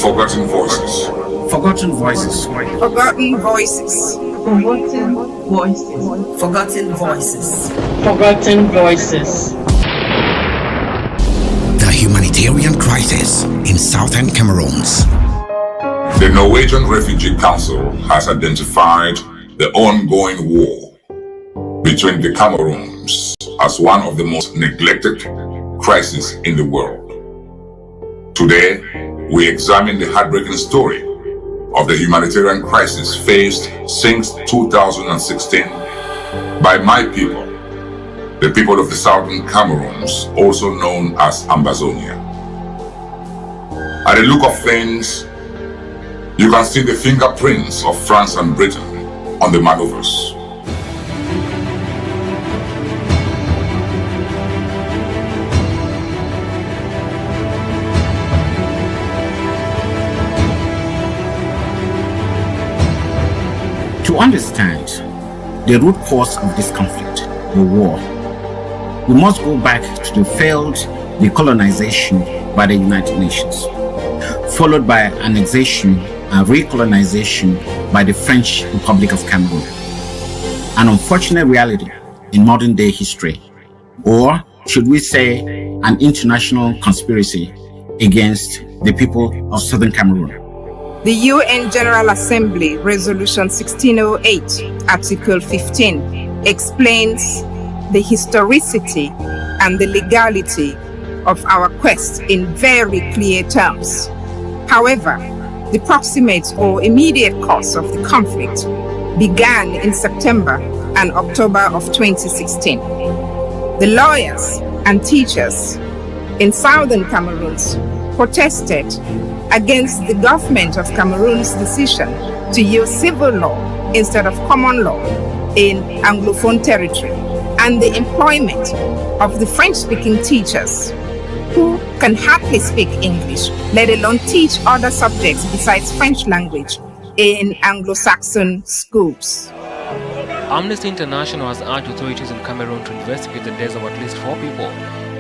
Forgotten voices. Forgotten voices. Forgotten voices. Forgotten voices. Forgotten voices. Forgotten voices. The humanitarian crisis in southern Cameroon. The Norwegian Refugee Council has identified the ongoing war between the Cameroons as one of the most neglected crises in the world. Today, we examine the heartbreaking story of the humanitarian crisis faced since 2016 by my people, the people of the southern Cameroons, also known as Ambazonia. At the look of things, you can see the fingerprints of France and Britain on the maneuvers. To understand the root cause of this conflict, the war, we must go back to the failed decolonization by the United Nations, followed by annexation and recolonization by the French Republic of Cameroon. An unfortunate reality in modern day history, or should we say an international conspiracy against the people of Southern Cameroon. The UN General Assembly Resolution 1608, Article 15, explains the historicity and the legality of our quest in very clear terms. However, the proximate or immediate cause of the conflict began in September and October of 2016. The lawyers and teachers in southern Cameroon protested against the government of Cameroon's decision to use civil law instead of common law in Anglophone territory, and the employment of the French-speaking teachers who can hardly speak English, let alone teach other subjects besides French language in Anglo-Saxon schools. Amnesty International has urged authorities in Cameroon to investigate the deaths of at least 4 people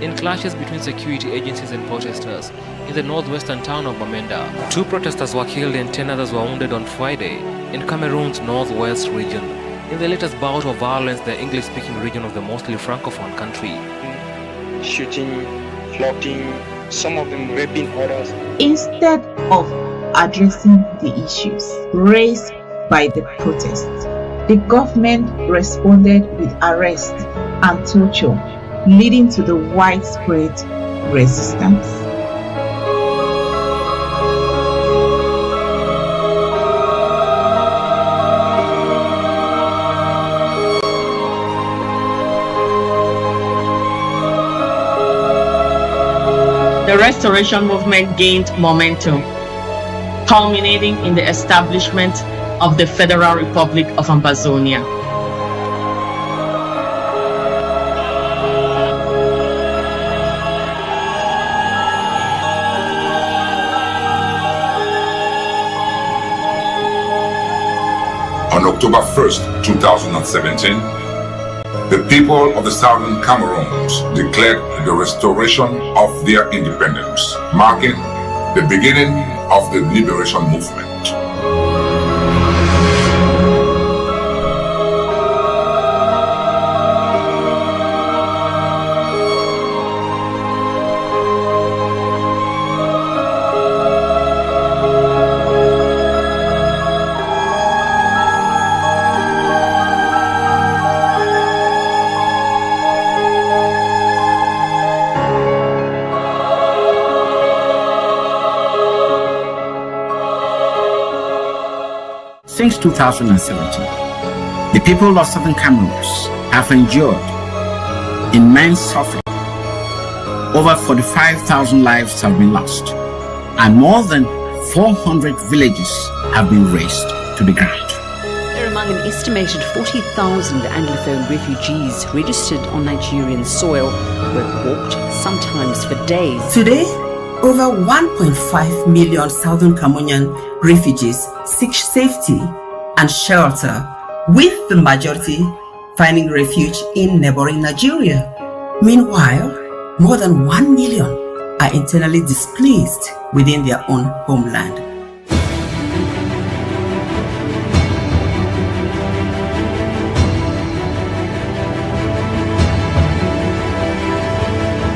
in clashes between security agencies and protesters in the northwestern town of Bamenda. 2 protesters were killed and 10 others were wounded on Friday in Cameroon's northwest region, in the latest bout of violence in the English-speaking region of the mostly francophone country. Shooting, flogging, some of them raping others. Instead of addressing the issues raised by the protests, the government responded with arrest and torture, leading to the widespread resistance. The restoration movement gained momentum, culminating in the establishment of the Federal Republic of Ambazonia. On October 1st, 2017, the people of the southern Cameroons declared the restoration of their independence, marking the beginning of the liberation movement. Since 2017, the people of Southern Cameroon have endured immense suffering. Over 45,000 lives have been lost, and more than 400 villages have been razed to the ground. There are among an estimated 40,000 Anglophone refugees registered on Nigerian soil who have walked, sometimes for days. Today, over 1.5 million Southern Cameroonian refugees seek safety and shelter, with the majority finding refuge in neighboring Nigeria. Meanwhile, more than 1 million are internally displeased within their own homeland.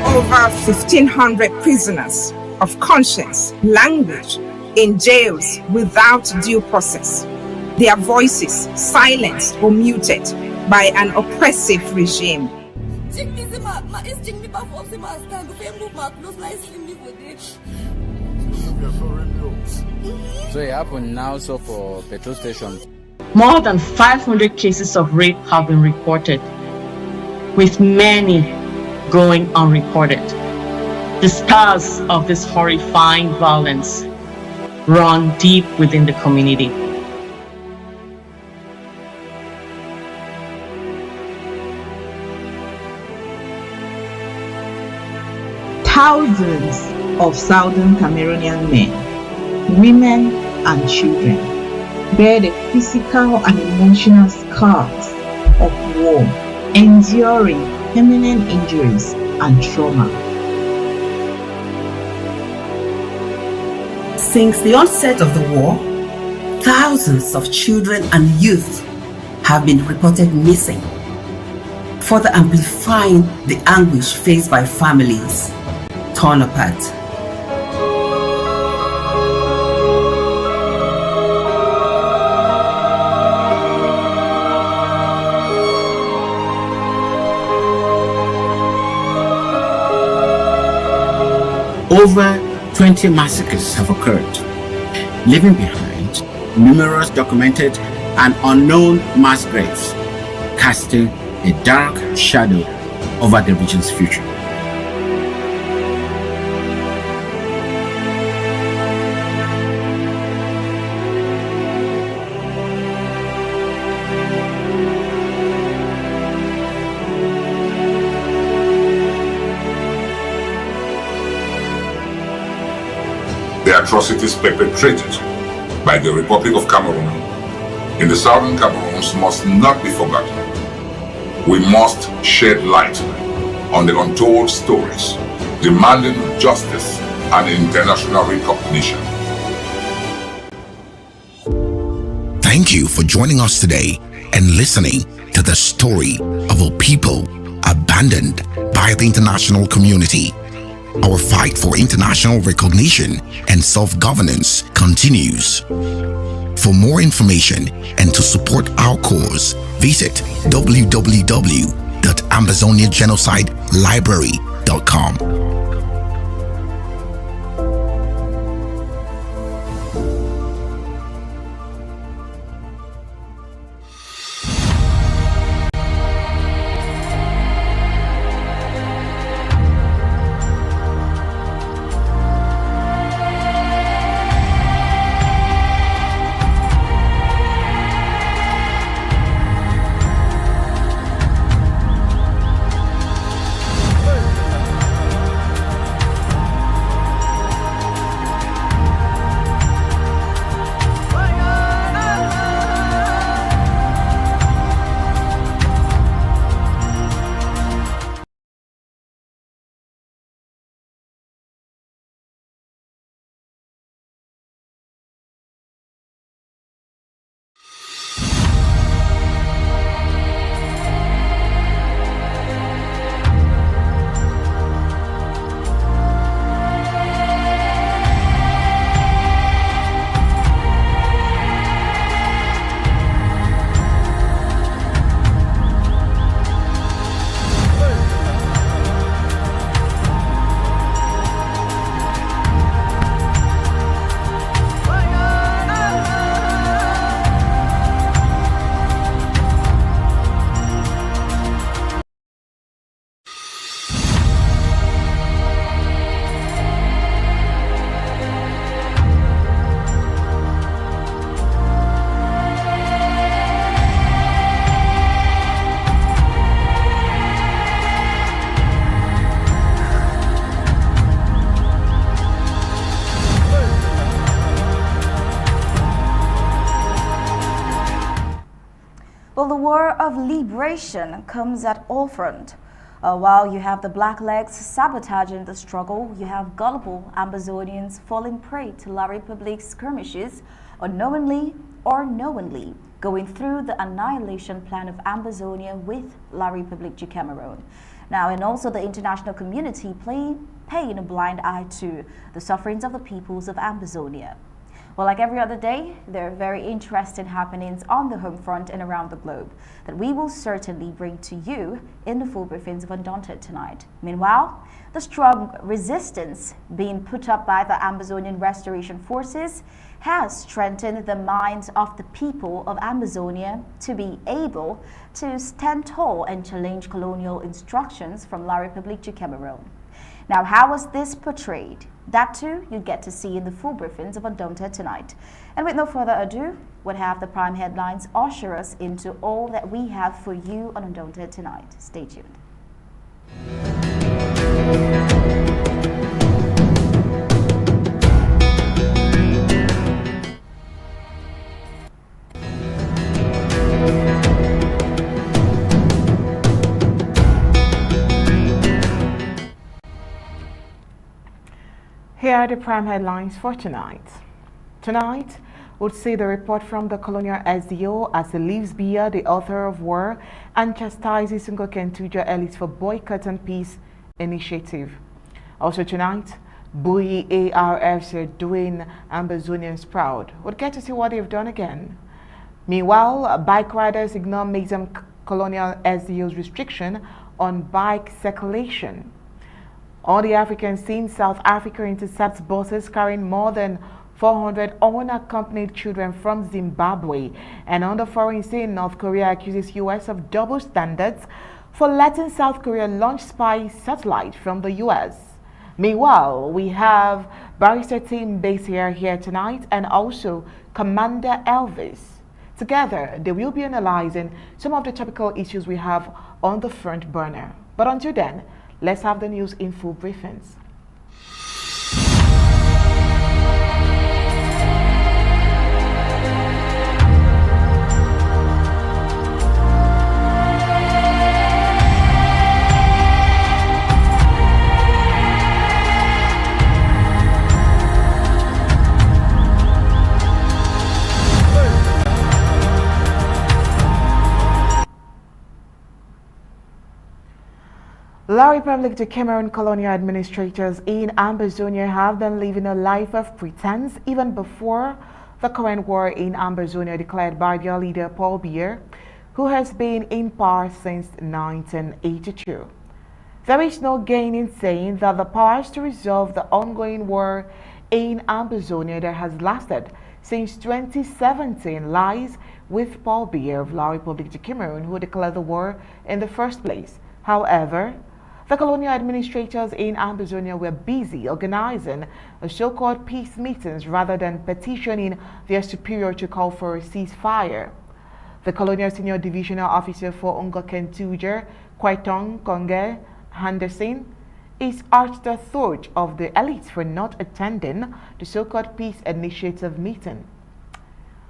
Over 1,500 prisoners of conscience languish in jails without due process, their voices silenced or muted by an oppressive regime. So it happened now also for petrol stations. More than 500 cases of rape have been reported, with many going unreported. The scars of this horrifying violence run deep within the community. Thousands of Southern Cameroonian men, women, and children bear the physical and emotional scars of war, enduring permanent injuries and trauma. Since the onset of the war, thousands of children and youth have been reported missing, further amplifying the anguish faced by families torn apart. Over 20 massacres have occurred, leaving behind numerous documented and unknown mass graves, casting a dark shadow over the region's future. The atrocities perpetrated by the Republic of Cameroon in the southern Cameroons must not be forgotten. We must shed light on the untold stories, demanding justice and international recognition. Thank you for joining us today and listening to the story of a people abandoned by the international community. Our fight for international recognition and self-governance continues. For more information and to support our cause, visit www.ambazoniagenocidellibrary.com. Well, the war of liberation comes at all fronts. While you have the blacklegs sabotaging the struggle, you have gullible Ambazonians falling prey to La Republique's skirmishes, unknowingly or knowingly, going through the annihilation plan of Ambazonia with La République du Cameroun. Now, and also the international community paying a blind eye to the sufferings of the peoples of Ambazonia. Well, like every other day, there are very interesting happenings on the home front and around the globe that we will certainly bring to you in the full briefings of Undaunted tonight. Meanwhile, the strong resistance being put up by the Ambazonian Restoration Forces has strengthened the minds of the people of Ambazonia to be able to stand tall and challenge colonial instructions from La République du Cameroun. Now, how was this portrayed? That too, you get to see in the full briefings of Undaunted tonight. And with no further ado, we'll have the prime headlines usher us into all that we have for you on Undaunted tonight. Stay tuned. Here are the prime headlines for tonight. Tonight, we'll see the report from the colonial SDO as he leaves Biya, the author of war, and chastises Ngokentuja elites for boycott and peace initiative. Also tonight, Bui ARFs are doing Ambazonians proud. We'll get to see what they've done again. Meanwhile, bike riders ignore Mazam colonial SDO's restriction on bike circulation. On the African scene, South Africa intercepts buses carrying more than 400 unaccompanied children from Zimbabwe. And on the foreign scene, North Korea accuses US of double standards for letting South Korea launch spy satellite from the US. Meanwhile, we have Barrister Team based here tonight and also Commander Elvis. Together, they will be analyzing some of the topical issues we have on the front burner. But until then, let's have the news in full briefings. La République du Cameroun colonial administrators in Ambazonia have been living a life of pretense even before the current war in Ambazonia declared by their leader Paul Biya, who has been in power since 1982. There is no gain in saying that the powers to resolve the ongoing war in Ambazonia that has lasted since 2017 lies with Paul Biya of La République du Cameroun, who declared the war in the first place. However, the colonial administrators in Ambazonia were busy organizing so-called peace meetings rather than petitioning their superior to call for a ceasefire. The colonial senior divisional officer for Ngokentuja, Kwaitong Konge Henderson, is urged the thought of the elites for not attending the so-called peace initiative meeting.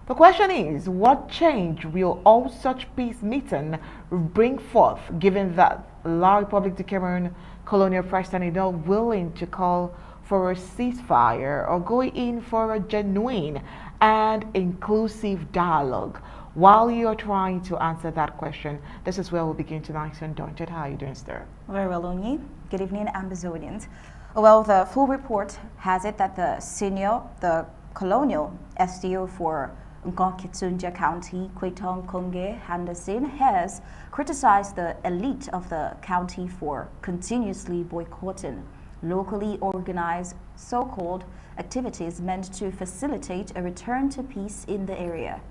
The question is, what change will all such peace meetings bring forth, given that La République du Cameroun colonial president is not willing to call for a ceasefire or go in for a genuine and inclusive dialogue? While you're trying to answer that question, this is where we'll begin tonight's Undaunted. How are you doing, sir? Very well, Onyi. Good evening, Ambazonians. Well, the full report has it that the colonial SDO for Ngoketunja County, Kwaitong Konge Henderson, has criticized the elite of the county for continuously boycotting locally organized so-called activities meant to facilitate a return to peace in the area.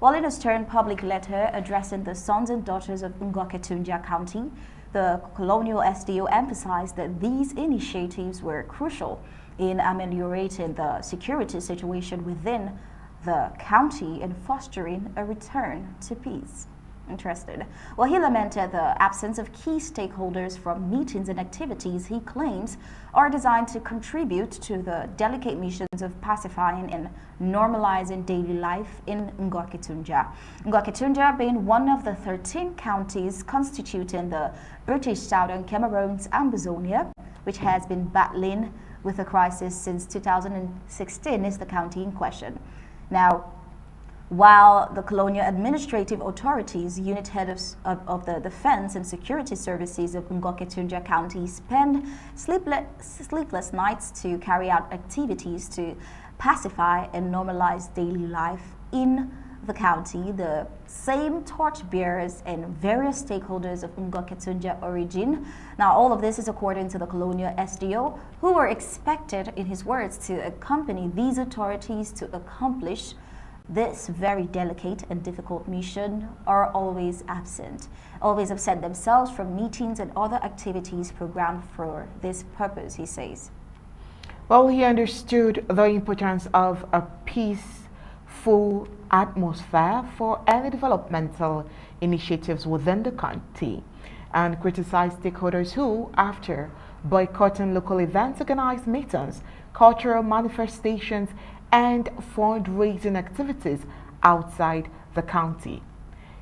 While in a stern public letter addressing the sons and daughters of Ngoketunja County, the colonial SDO emphasized that these initiatives were crucial in ameliorating the security situation within the county and fostering a return to peace. Interested. Well, he lamented the absence of key stakeholders from meetings and activities he claims are designed to contribute to the delicate missions of pacifying and normalizing daily life in Ngwa-Ketunjia. Ngwa-Ketunjia being one of the 13 counties constituting the British Southern Cameroon's Ambazonia, which has been battling with the crisis since 2016, is the county in question. Now, while the colonial administrative authorities, unit head of the Defense and Security Services of Ngwa-Ketunjia County, spend sleepless nights to carry out activities to pacify and normalize daily life in the county, the same torchbearers and various stakeholders of Ngwa-Ketunjia origin. Now, all of this is according to the colonial SDO, who were expected, in his words, to accompany these authorities to accomplish this very delicate and difficult mission, are always absent themselves from meetings and other activities programmed for this purpose, he says. Well, he understood the importance of a peaceful atmosphere for any developmental initiatives within the county and criticized stakeholders who, after boycotting local events, organized meetings, cultural manifestations, and fundraising activities outside the county.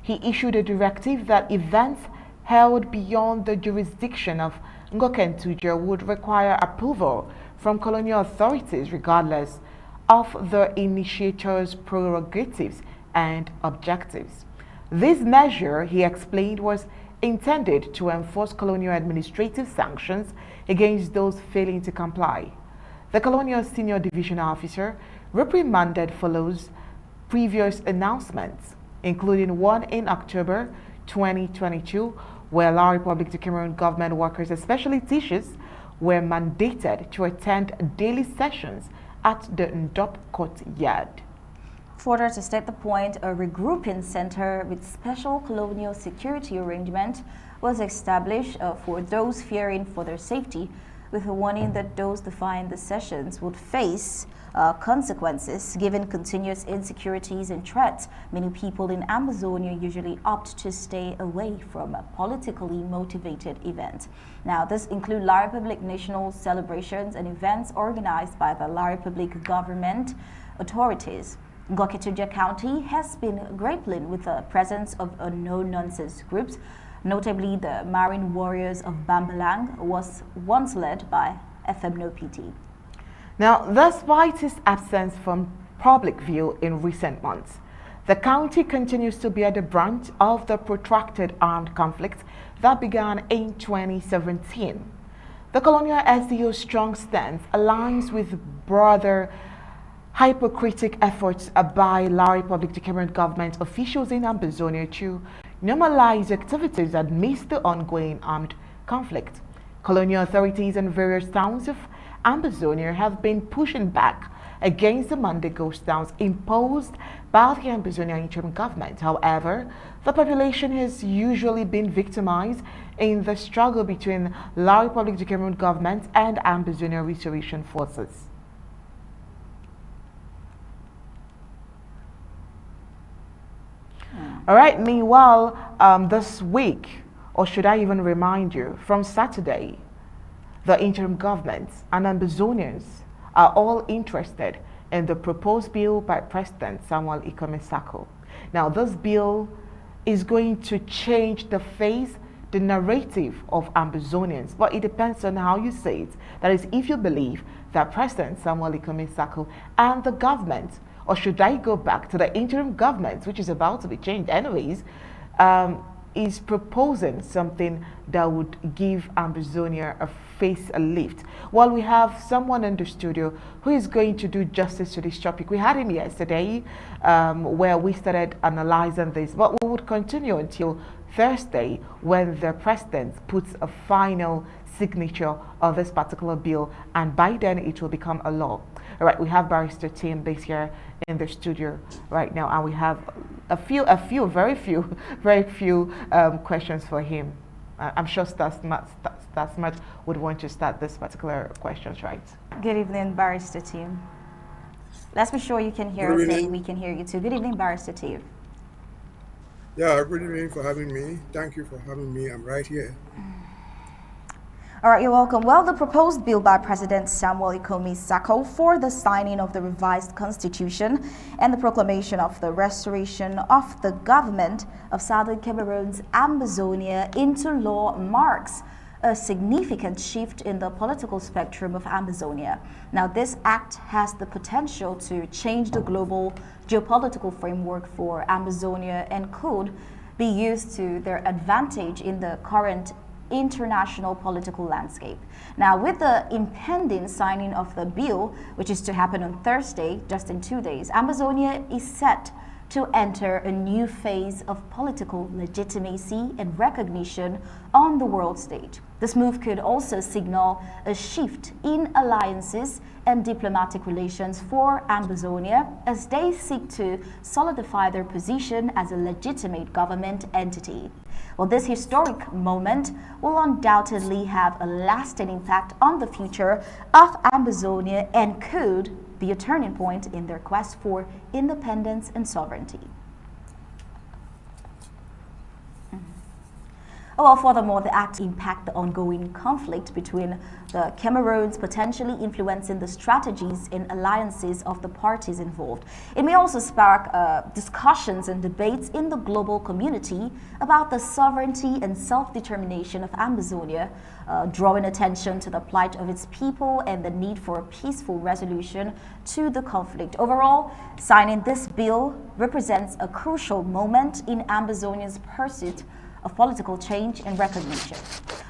He issued a directive that events held beyond the jurisdiction of Ngwa-Ketunjia would require approval from colonial authorities regardless of the initiator's prerogatives and objectives. This measure, he explained, was intended to enforce colonial administrative sanctions against those failing to comply. The colonial senior division officer reprimanded follows previous announcements, including one in October 2022, where La Republic du Cameroon government workers, especially teachers, were mandated to attend daily sessions at the Ndop courtyard. Further to state the point, a regrouping center with special colonial security arrangement was established for those fearing for their safety, with a warning that those defying the sessions would face consequences given continuous insecurities and threats. Many people in Amazonia usually opt to stay away from politically motivated events. Now, this includes La Republique national celebrations and events organized by the La Republique government authorities. Ngwa-Ketunjia County has been grappling with the presence of no-nonsense groups. Notably, the Marine Warriors of Bambalang was once led by FMNO PT. Now, despite its absence from public view in recent months, the county continues to bear the brunt of the protracted armed conflict that began in 2017. The colonial SDO's strong stance aligns with broader hypocritic efforts by La Republique du Cameroon government officials in Ambazonia to normalize activities amidst the ongoing armed conflict. Colonial authorities in various towns of Ambazonia have been pushing back against the Monday ghost towns imposed by the Ambazonia interim government. However, the population has usually been victimized in the struggle between La Republique du Cameroon government and Ambazonia restoration forces. All right, meanwhile, this week, or should I even remind you, from Saturday, the interim government and Ambazonians are all interested in the proposed bill by President Samuel Ikome-Sako. Now, this bill is going to change the face, the narrative of Ambazonians, but it depends on how you say it. That is, if you believe that President Samuel Ikome-Sako and the government, or should I go back to the interim government, which is about to be changed anyways, is proposing something that would give Ambazonia a facelift. Well, we have someone in the studio who is going to do justice to this topic. We had him yesterday where we started analyzing this, but we would continue until Thursday when the president puts a final signature of this particular bill, and by then it will become a law. All right, we have Barrister Tim based here in the studio right now, and we have very few questions for him. I'm sure Stas Smart would want to start this particular questions, right? Good evening, Barrister Tim. Let's be sure you can hear us and we can hear you too. Good evening, Barrister Tim. Yeah, good evening for having me. Thank you for having me. I'm right here. All right, you're welcome. Well, the proposed bill by President Samuel Ikomi Sako for the signing of the revised constitution and the proclamation of the restoration of the government of Southern Cameroon's Amazonia into law marks a significant shift in the political spectrum of Amazonia. Now, this act has the potential to change the global geopolitical framework for Amazonia and could be used to their advantage in the current international political landscape. Now, with the impending signing of the bill, which is to happen on Thursday, just in 2 days, Amazonia is set to enter a new phase of political legitimacy and recognition on the world stage. This move could also signal a shift in alliances and diplomatic relations for Amazonia as they seek to solidify their position as a legitimate government entity. Well, this historic moment will undoubtedly have a lasting impact on the future of Amazonia and could be a turning point in their quest for independence and sovereignty. Well, furthermore, the act impact the ongoing conflict between the Cameroons, potentially influencing the strategies and alliances of the parties involved. It may also spark discussions and debates in the global community about the sovereignty and self-determination of Amazonia, drawing attention to the plight of its people and the need for a peaceful resolution to the conflict. Overall, signing this bill represents a crucial moment in Amazonia's pursuit of political change and recognition.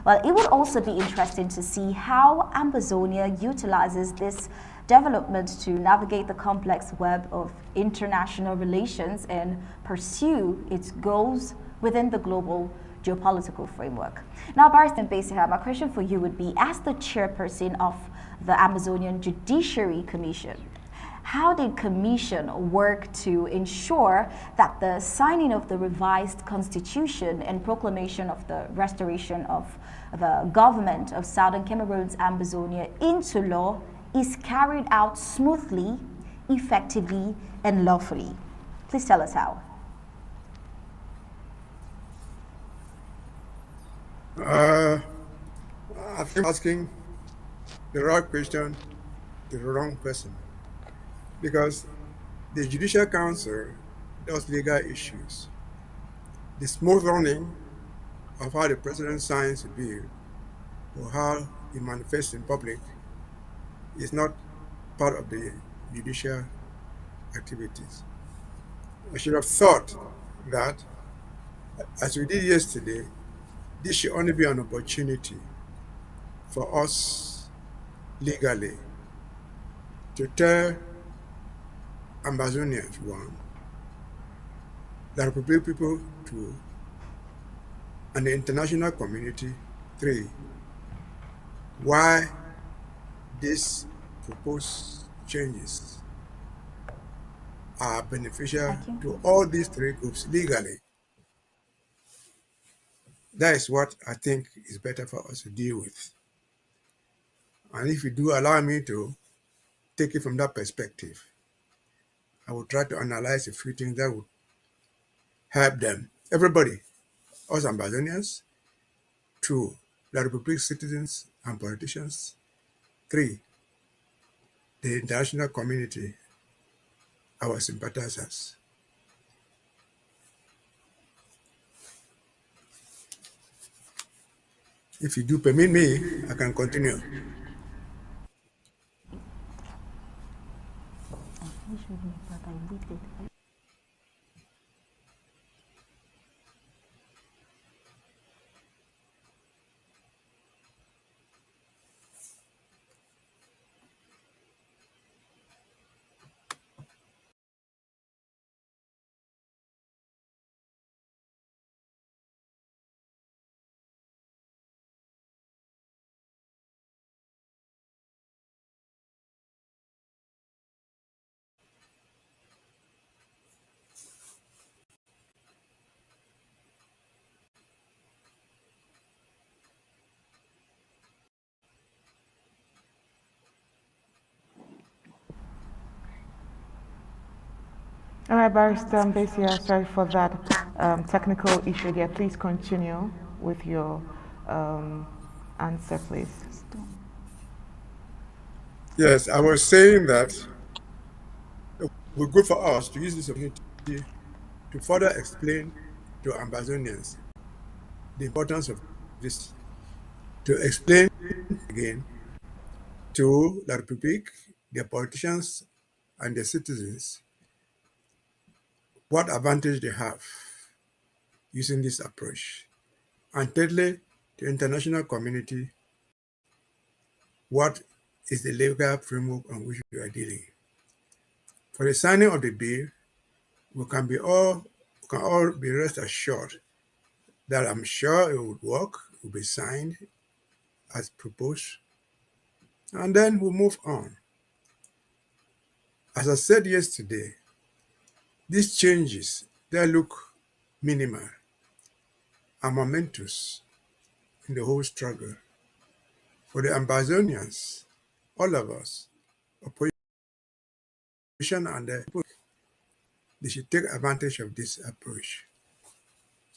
Well, it would also be interesting to see how Amazonia utilizes this development to navigate the complex web of international relations and pursue its goals within the global geopolitical framework. Now, Barrister Mbesiha, my question for you would be, as the chairperson of the Amazonian Judiciary Commission, how did Commission work to ensure that the signing of the revised constitution and proclamation of the restoration of the government of Southern Cameroon's Amazonia into law is carried out smoothly, effectively, and lawfully? Please tell us how. I think asking the right question to the wrong person, because the Judicial Council does legal issues. The smooth running of how the president signs a bill or how he manifests in public is not part of the judicial activities. I should have thought that, as we did yesterday, this should only be an opportunity for us legally to tell Amazonians, one, the Republic people, two, and the international community, three, why these proposed changes are beneficial to all these three groups legally. That is what I think is better for us to deal with. And if you do allow me to take it from that perspective, I will try to analyze a few things that would help them, everybody, us Ambazonians, two, the Republic citizens and politicians, three, the international community, our sympathizers. If you do permit me, I can continue. All right, Barrister Mbesiha, sorry for that. technical issue there. Please continue with your answer, please. Yes, I was saying that it would be good for us to use this opportunity to further explain to Ambazonians the importance of this, to explain again to the Republic, their politicians, and their citizens what advantage they have using this approach. And thirdly, the international community, what is the legal framework on which we are dealing. For the signing of the bill, we can all be rest assured that I'm sure it would work, it will be signed as proposed, and then we'll move on. As I said yesterday, these changes, they look minimal and momentous in the whole struggle. For the Ambazonians, all of us, opposition and the people, they should take advantage of this approach,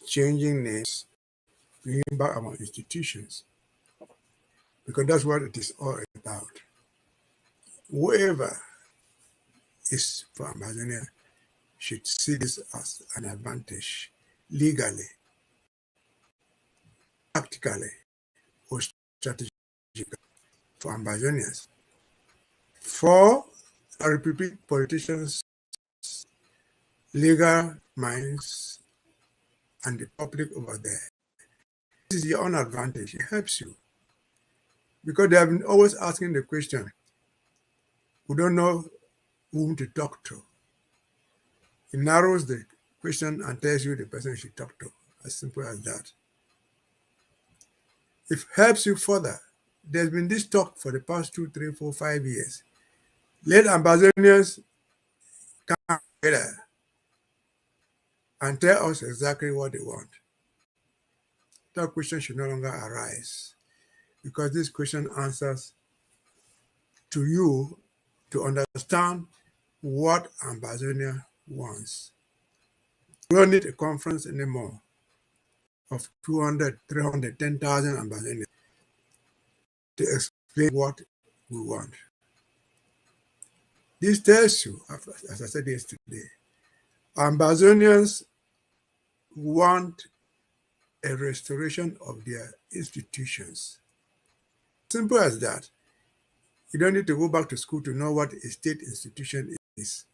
changing names, bringing back our institutions, because that's what it is all about. Whoever is for Amazonia should see this as an advantage, legally, practically, or strategically for Ambazonians. For our Republic politicians, legal minds, and the public over there, this is your own advantage. It helps you. Because they have been always asking the question, we don't know whom to talk to. It narrows the question and tells you the person you should talk to. As simple as that. It helps you further. There's been this talk for the past 2, 3, 4, 5 years. Let Ambazonians come together and tell us exactly what they want. That question should no longer arise, because this question answers to you to understand what Ambazonia wants. We don't need a conference anymore of 200, 300, 10,000 Ambazonians to explain what we want. This tells you, as I said yesterday, Ambazonians want a restoration of their institutions. Simple as that. You don't need to go back to school to know what a state institution is.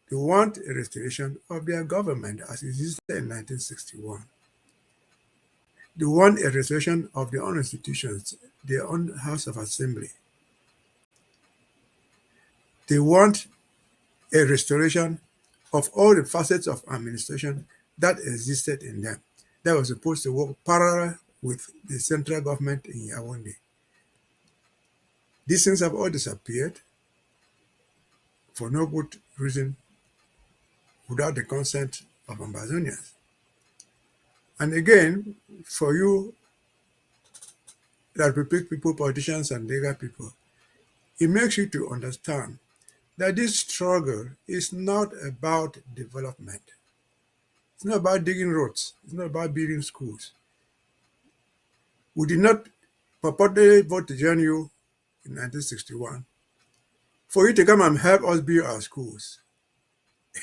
They want a restoration of their government as it existed in 1961. They want a restoration of their own institutions, their own House of Assembly. They want a restoration of all the facets of administration that existed in them, that was supposed to work parallel with the central government in Yaoundé. These things have all disappeared for no good reason, without the consent of Ambazonians. And again, for you, that Republic people, politicians, and legal people, it makes you to understand that this struggle is not about development. It's not about digging roads. It's not about building schools. We did not purportedly vote to join you in 1961 for you to come and help us build our schools.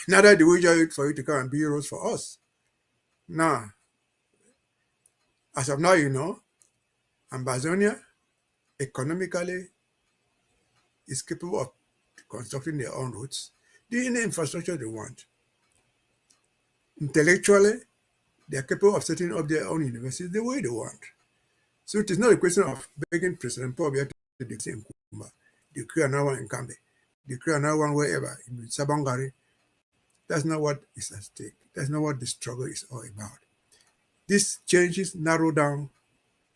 Neither do we join for you to come and build roads for us. Now, as of now, you know, Ambazonia economically is capable of constructing their own roads, doing the infrastructure they want. Intellectually, they are capable of setting up their own universities the way they want. So it is not a question of begging President Paul Biya to declare in Kumba, declare another one in Kambe, declare another one wherever, in Sabangari. That's not what is at stake. That's not what the struggle is all about. These changes narrow down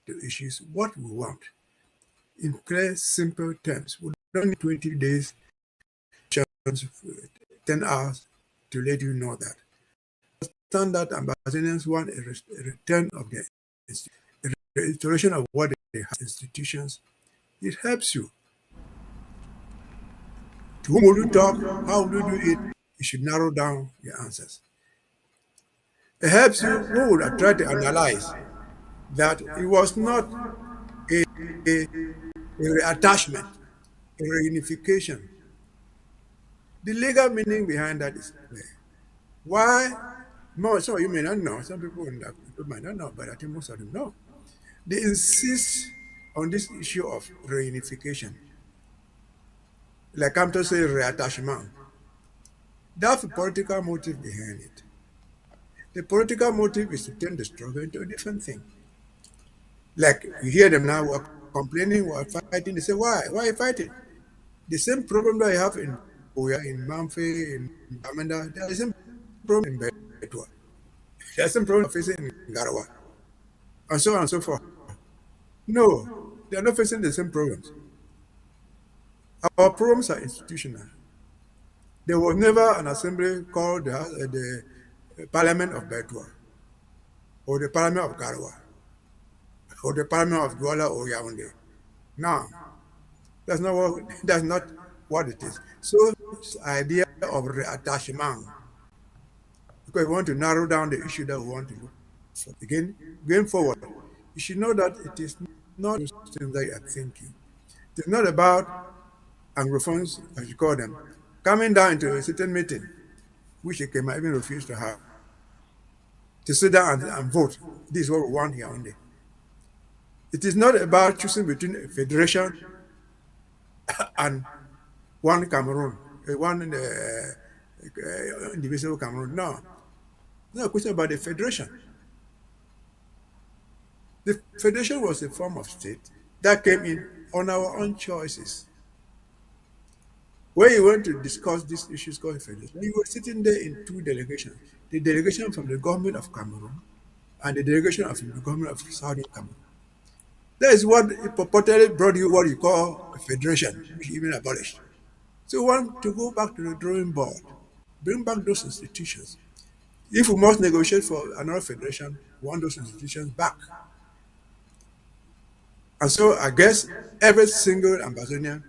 the issues, what we want, in clear, simple terms. We don't need 20 days, 10 hours to let you know that. Understand that Ambazonians want a return of their a restoration of what they have institutions. It helps you. To whom will you talk? How will you do it? You should narrow down your answers. It helps you who would try to analyze that it was not a reattachment, a reunification. The legal meaning behind that is clear. Why? Some of you may not know, some people in that group might not know, but I think most of them know. They insist on this issue of reunification. Like I'm to say reattachment. That's the political motive behind it. The political motive is to turn the struggle into a different thing. Like you hear them now who are complaining, who are fighting, they say, why? Why are you fighting? The same problem that you have in Oya, in Mamfe, in Amanda, there is the same problem in Betua. There's the same problem facing in Garawa, and so on and so forth. No, they are not facing the same problems. Our problems are institutional. There was never an assembly called the Parliament of Betua, or the Parliament of Garawa, or the Parliament of Douala or Yaoundé. No, that's not what it is. So this idea of reattachment, because we want to narrow down the issue that we want to look for. Again, going forward, you should know that it is not those things that you are thinking. It is not about Anglophones, as you call them, coming down into a certain meeting, which they might even refuse to have, to sit down and vote. This is what we want here only. It is not about choosing between a federation and one Cameroon, one indivisible Cameroon. No, it's not a question about the federation. The federation was a form of state that came in on our own choices. When you want to discuss these issues called federation, you were sitting there in two delegations. The delegation from the government of Cameroon and the delegation from the government of Southern Cameroon. That is what purportedly brought you what you call a federation, which even abolished. So we want to go back to the drawing board, bring back those institutions. If we must negotiate for another federation, we want those institutions back. And so I guess every single Ambazonian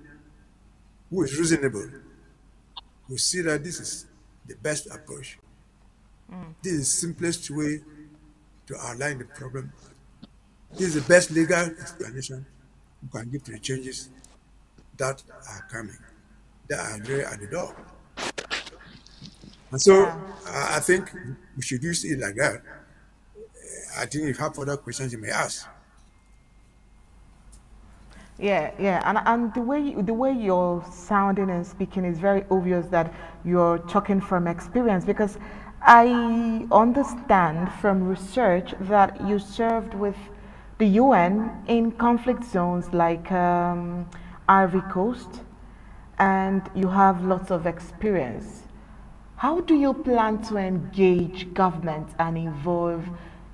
who is reasonable will see that this is the best approach. This is the simplest way to outline the problem. This is the best legal explanation we can give to the changes that are coming, that are really at the door. And so I think we should use it like that. I think if you have further questions, you may ask. Yeah, and the way you're sounding and speaking is very obvious that you're talking from experience, because I understand from research that you served with the UN in conflict zones like Ivory Coast, and you have lots of experience. How do you plan to engage government and involve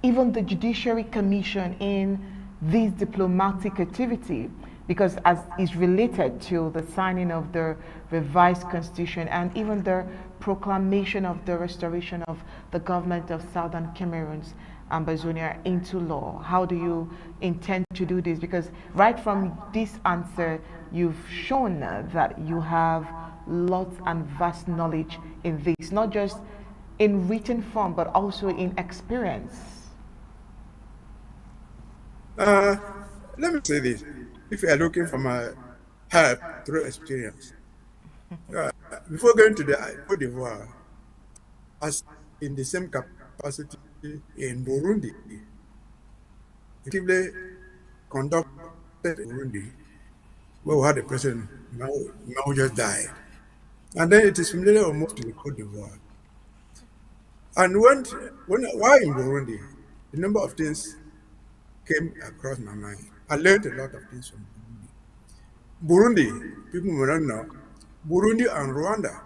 even the Judiciary Commission in this diplomatic activity? Because as is related to the signing of the revised constitution and even the proclamation of the restoration of the government of Southern Cameroon's Ambazonia into law. How do you intend to do this? Because right from this answer, you've shown that you have lots and vast knowledge in this, not just in written form, but also in experience. Let me say this. If you are looking for my help through experience, before going to the Cote d'Ivoire, as in the same capacity in Burundi, actively conducted in Burundi, where we had a president now who just died. And then it is familiar or moved to the Cote d'Ivoire. And while in Burundi, a number of things came across my mind. I learned a lot of things from Burundi. Burundi, people may not know, Burundi and Rwanda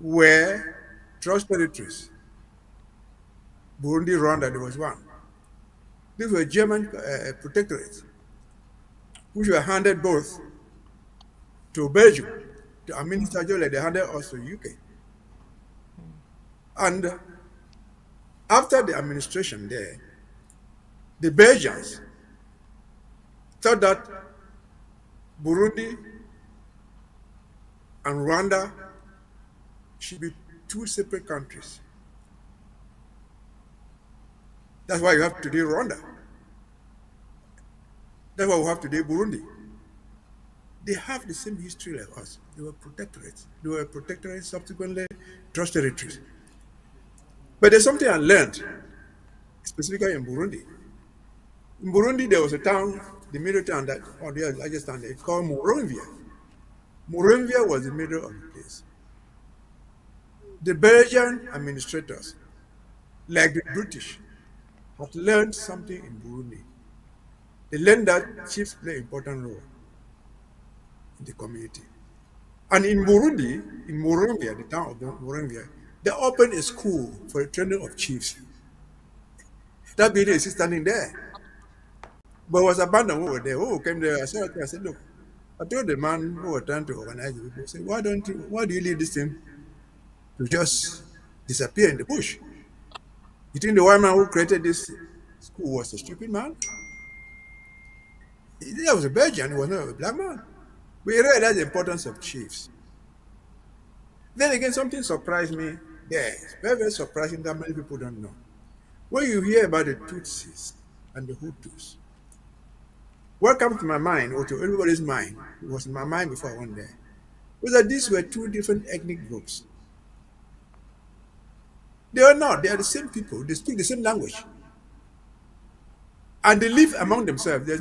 were trust territories. Burundi, Rwanda, there was one. These were German protectorates, which were handed both to Belgium, to Administer Jolie, they handed also UK. And after the administration there, the Belgians thought that Burundi and Rwanda should be two separate countries. That's why you have today Rwanda. That's why we have today Burundi. They have the same history like us. They were protectorates. They were protectorates, subsequently trust territories. But there's something I learned, specifically in Burundi. In Burundi, there was a town, the middle town that, or the largest town, they called Muronvia. Muronvia was the middle of the place. The Belgian administrators, like the British, had learned something in Burundi. They learned that chiefs play an important role in the community. And in Burundi, in Muronvia, the town of Muronvia, they opened a school for the training of chiefs. That building is still standing there. But it was abandoned over there. Who came there? I said, look, I told the man who was trying to organize the people, I said, why do you leave this thing to just disappear in the bush? You think the white man who created this school was a stupid man? He was a Belgian, he was not a black man. We realized the importance of chiefs. Then again, something surprised me there. It's very, very surprising that many people don't know. When you hear about the Tutsis and the Hutus, what comes to my mind, or to everybody's mind, it was in my mind before I went there, was that these were two different ethnic groups. They are not. They are the same people. They speak the same language. And they live among themselves. There's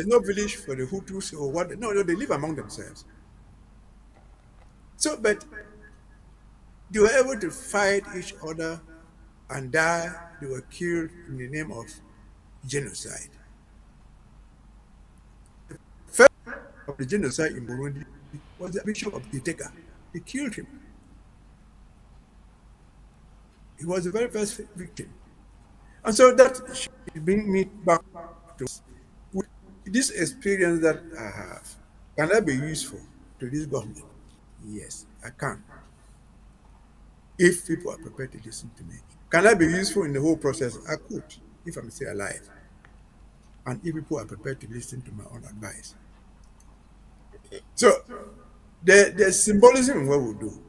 no village for the Hutus or what. No, they live among themselves. So, but they were able to fight each other and die. They were killed in the name of genocide. The first of the genocide in Burundi was the Bishop of Gitega. They killed him. He was the very first victim. And so that should bring me back to this experience that I have. Can that be useful to this government? Yes, I can. If people are prepared to listen to me. Can that be useful in the whole process? I could, if I'm still alive. And if people are prepared to listen to my own advice. So, there's symbolism in what we do.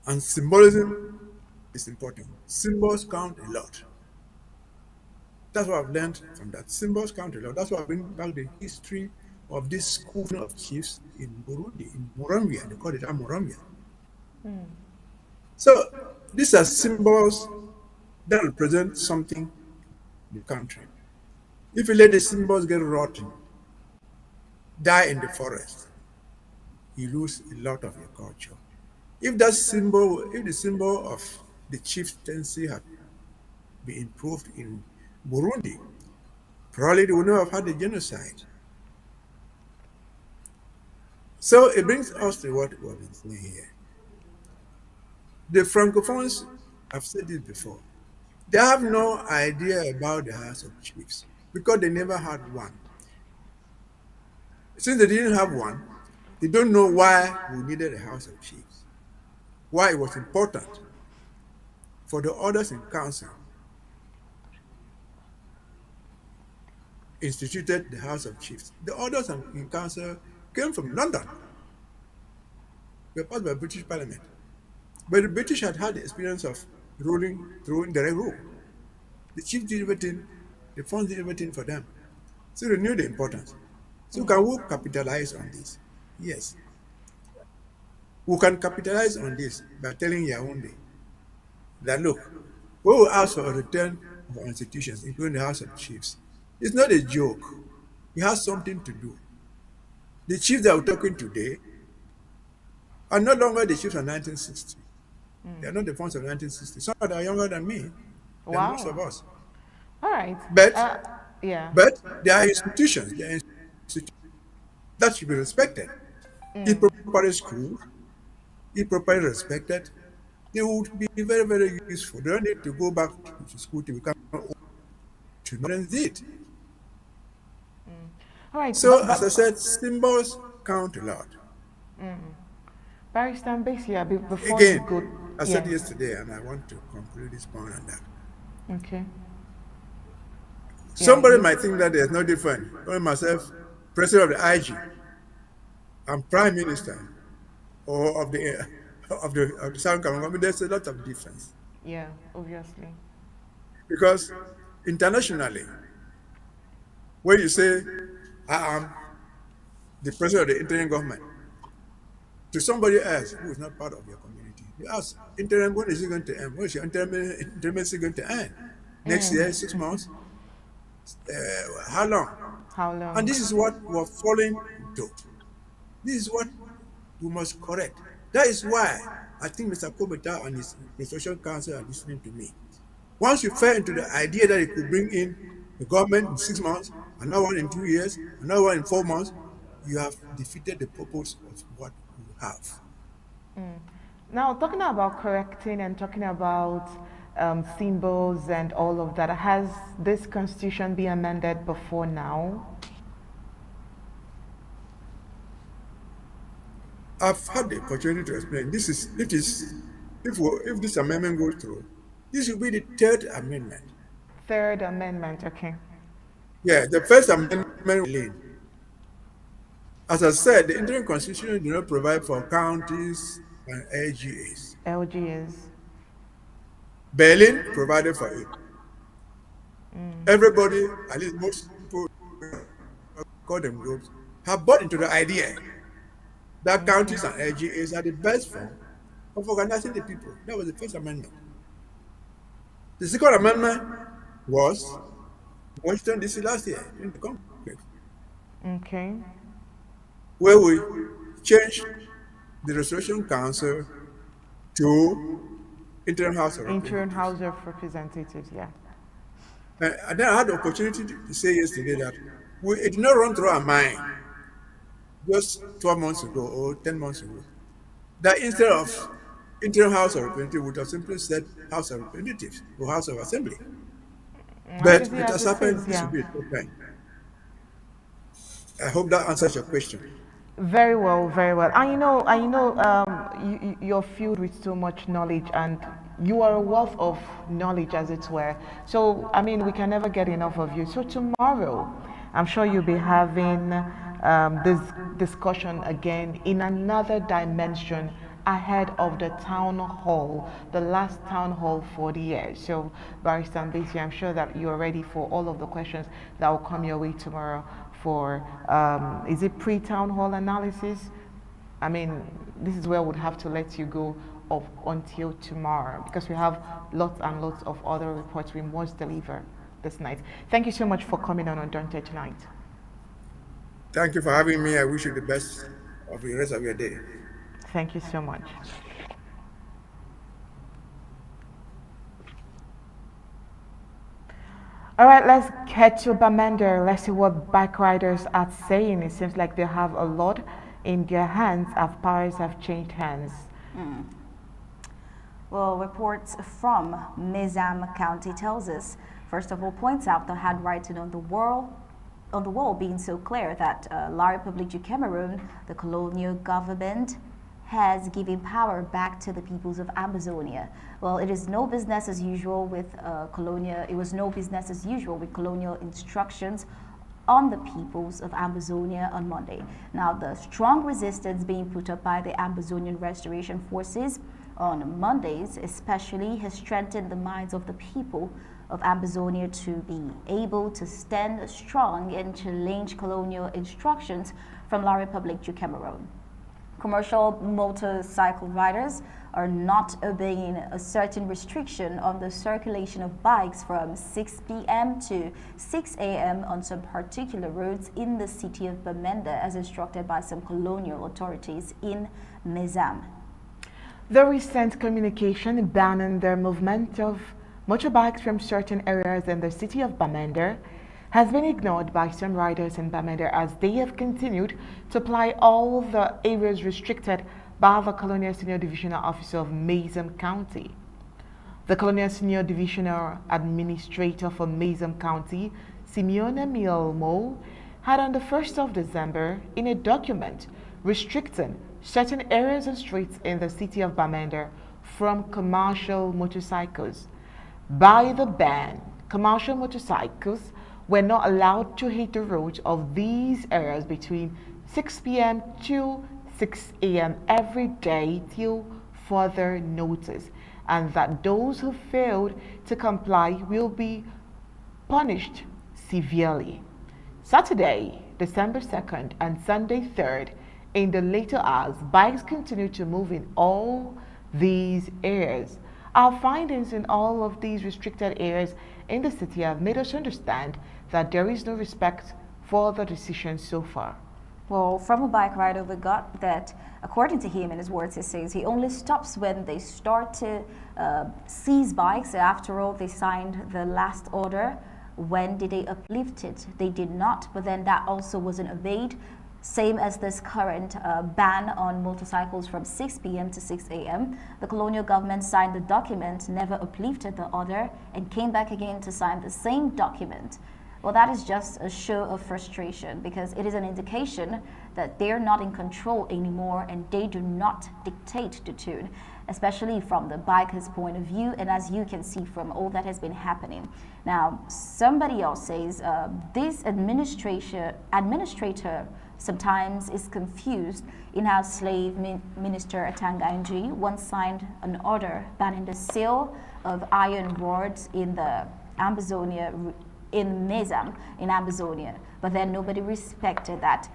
And symbolism is important. Symbols count a lot. That's what I've learned from that. Symbols count a lot. That's why I bring back the history of this school of chiefs in Burundi, in Muronvia. They call it Muronvia. So these are symbols that represent something in the country. If you let the symbols get rotten, die in the forest, you lose a lot of your culture. If the symbol of the chieftaincy had been improved in Burundi, probably they would not have had the genocide. So it brings us to what we've been saying here. The Francophones, I've said this before, they have no idea about the House of Chiefs because they never had one. Since they didn't have one, they don't know why we needed a House of Chiefs, why it was important for the others in council instituted the House of Chiefs. The others in council came from London. They were passed by British Parliament. But the British had the experience of ruling through indirect rule. The chief did everything, the funds did everything for them. So they knew the importance. So can we capitalize on this? Yes. We can capitalize on this by telling Yaoundé that, look, we will ask for a return of our institutions, including the House of Chiefs. It's not a joke. It has something to do. The chiefs that we're talking today are no longer the chiefs of 1960. They are not the ones of 1960. Some are younger than me, than most of us. All right. But, yeah. but there are institutions. There are institutions that should be respected. If properly schooled, if properly respected, they would be very, very useful. They don't need to go back to school to become old to know it. All right. So, as I said, symbols count a lot. Barrister Mbesia, before Again, you go... I said yesterday, and I want to conclude this point on that. Okay. Somebody might think that there's no difference. Only myself, president of the IG, and prime minister, or of the Southern Cameroon. I mean, there's a lot of difference. Yeah, obviously. Because internationally, when you say, I am the president of the interim government, to somebody else who is not part of your community, you ask, interim, when is it going to end? When is your interimacy going to end? Next year, 6 months? How long? How long? And this is what we're falling into. This is what we must correct. That is why I think Mr. Kometa and his Restoration Council are listening to me. Once you fell into the idea that it could bring in the government in 6 months, another one in 2 years, another one in 4 months, you have defeated the purpose of what you have. Now, talking about correcting and talking about symbols and all of that, has this constitution been amended before now? I've had the opportunity to explain. If this amendment goes through, this will be the third amendment. Third Amendment, okay. Yeah, the first amendment. As I said, the interim constitution did not provide for counties and LGAs. LGAs. Berlin provided for it. Everybody, at least most people, call them groups, have bought into the idea that counties and LGAs are the best form of organizing the people. That was the first amendment. The second amendment was Washington DC last year in the Congress. Okay. Where we changed the Restoration Council to Interim House of Representatives. Interim House of Representatives, yeah. And then I had the opportunity to say yesterday that it did not run through our mind just 12 months ago or 10 months ago that instead of Interim House of Representatives, we would have simply said House of Representatives or House of Assembly. But it has happened, this will be a good time. I hope that answers your question. Very well, very well. And you're filled with so much knowledge, and you are a wealth of knowledge, as it were. So, I mean, we can never get enough of you. So tomorrow, I'm sure you'll be having this discussion again in another dimension ahead of the town hall, the last town hall for the year. So, Barrister Mbesi, I'm sure that you're ready for all of the questions that will come your way tomorrow for, is it pre-town hall analysis? I mean, this is where I would have to let you go until tomorrow, because we have lots and lots of other reports we must deliver this night. Thank you so much for coming on Undaunted tonight. Thank you for having me. I wish you the best of the rest of your day. Thank you so much. All right, let's head to Bamenda. Let's see what bike riders are saying. It seems like they have a lot in their hands as powers have changed hands. Well, reports from Nizam County tells us, first of all, points out the handwriting on the wall being so clear that La République du Cameroun, the colonial government, has given power back to the peoples of Amazonia. Well, it is no business as usual with It was no business as usual with colonial instructions on the peoples of Amazonia on Monday. Now, the strong resistance being put up by the Amazonian Restoration Forces on Mondays especially has strengthened the minds of the people of Amazonia to be able to stand strong and challenge colonial instructions from La République du Cameroun. Commercial motorcycle riders are not obeying a certain restriction on the circulation of bikes from 6 p.m. to 6 a.m. on some particular roads in the city of Bamenda, as instructed by some colonial authorities in Nizam. The recent communication banning the movement of motorbikes from certain areas in the city of Bamenda has been ignored by some riders in Bamenda as they have continued to ply all the areas restricted by the Colonial Senior Divisional Officer of Mazam County. The Colonial Senior Divisional Administrator for Mazam County, Simeone Mielmo, had on the 1st of December, in a document restricting certain areas and streets in the city of Bamenda from commercial motorcycles. By the ban, commercial motorcycles were not allowed to hit the roads of these areas between 6 p.m. to 6 a.m. every day till further notice. and that those who failed to comply will be punished severely. Saturday, December 2nd and Sunday 3rd, in the later hours, bikes continue to move in all these areas. Our findings in all of these restricted areas in the city have made us understand that there is no respect for the decision so far. Well, from a bike rider, we got that, according to him, in his words, he says he only stops when they start to seize bikes. After all, they signed the last order. When did they uplift it? They did not, but then that also wasn't obeyed. Same as this current ban on motorcycles from 6 p.m. to 6 a.m. The colonial government signed the document, never uplifted the order, and came back again to sign the same document. Well, that is just a show of frustration, because it is an indication that they're not in control anymore and they do not dictate the tune, especially from the biker's point of view, and as you can see from all that has been happening. Now, somebody else says this administrator sometimes is confused in how Slave Minister Atanga Nji once signed an order banning the sale of iron rods in the Amazonia, in Mezam, in Amazonia, but then nobody respected that.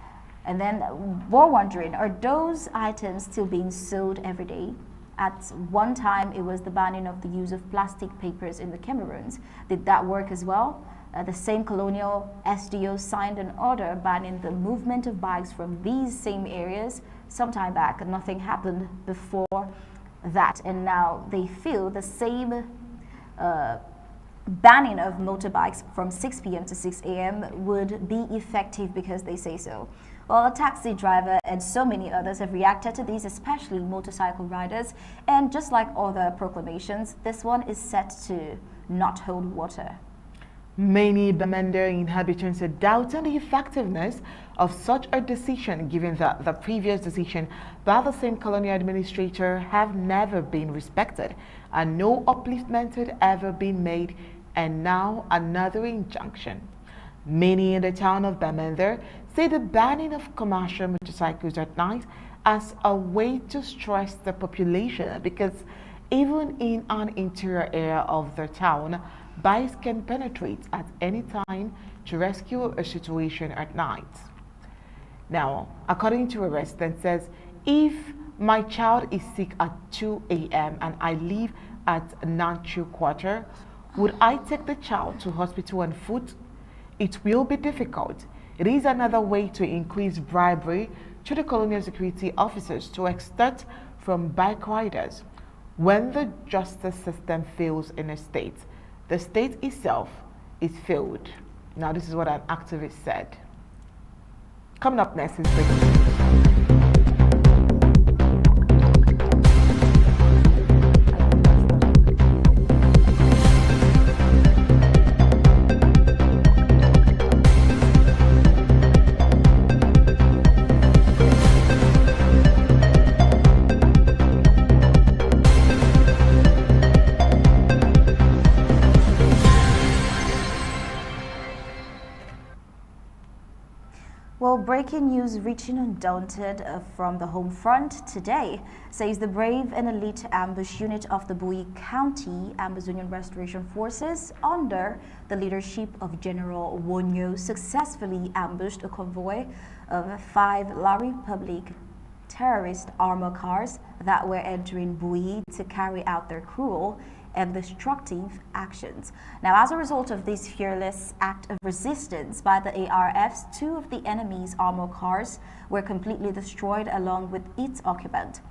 And then we're wondering, are those items still being sold every day? At one time, it was the banning of the use of plastic papers in the Cameroons. Did that work as well? The same colonial SDO signed an order banning the movement of bikes from these same areas some time back. Nothing happened before that, and now they feel the same banning of motorbikes from 6 p.m. to 6 a.m. would be effective because they say so. Well, a taxi driver and so many others have reacted to these, especially motorcycle riders, and just like other proclamations, this one is set to not hold water. Many Bamenda inhabitants are doubting the effectiveness of such a decision, given that the previous decision by the same colonial administrator have never been respected and no upliftment had ever been made, and now another injunction. Many in the town of Bamenda say the banning of commercial motorcycles at night as a way to stress the population, because even in an interior area of the town, bikes can penetrate at any time to rescue a situation at night. Now, according to a resident, says, if my child is sick at 2 a.m. and I live at Nanchu Quarter, would I take the child to hospital on foot? It will be difficult. It is another way to increase bribery to the colonial security officers to extort from bike riders. When the justice system fails in a state, the state itself is failed. Now, this is what an activist said. Coming up next is breaking news. Well, breaking news reaching undaunted from the home front today says the brave and elite ambush unit of the Bowie County Amazonian Restoration Forces under the leadership of General Wonyo successfully ambushed a convoy of 5 La Republic terrorist armor cars that were entering Bowie to carry out their cruel and destructive actions. Now, as a result of this fearless act of resistance by the ARFs, 2 of the enemy's armor cars were completely destroyed along with its occupant.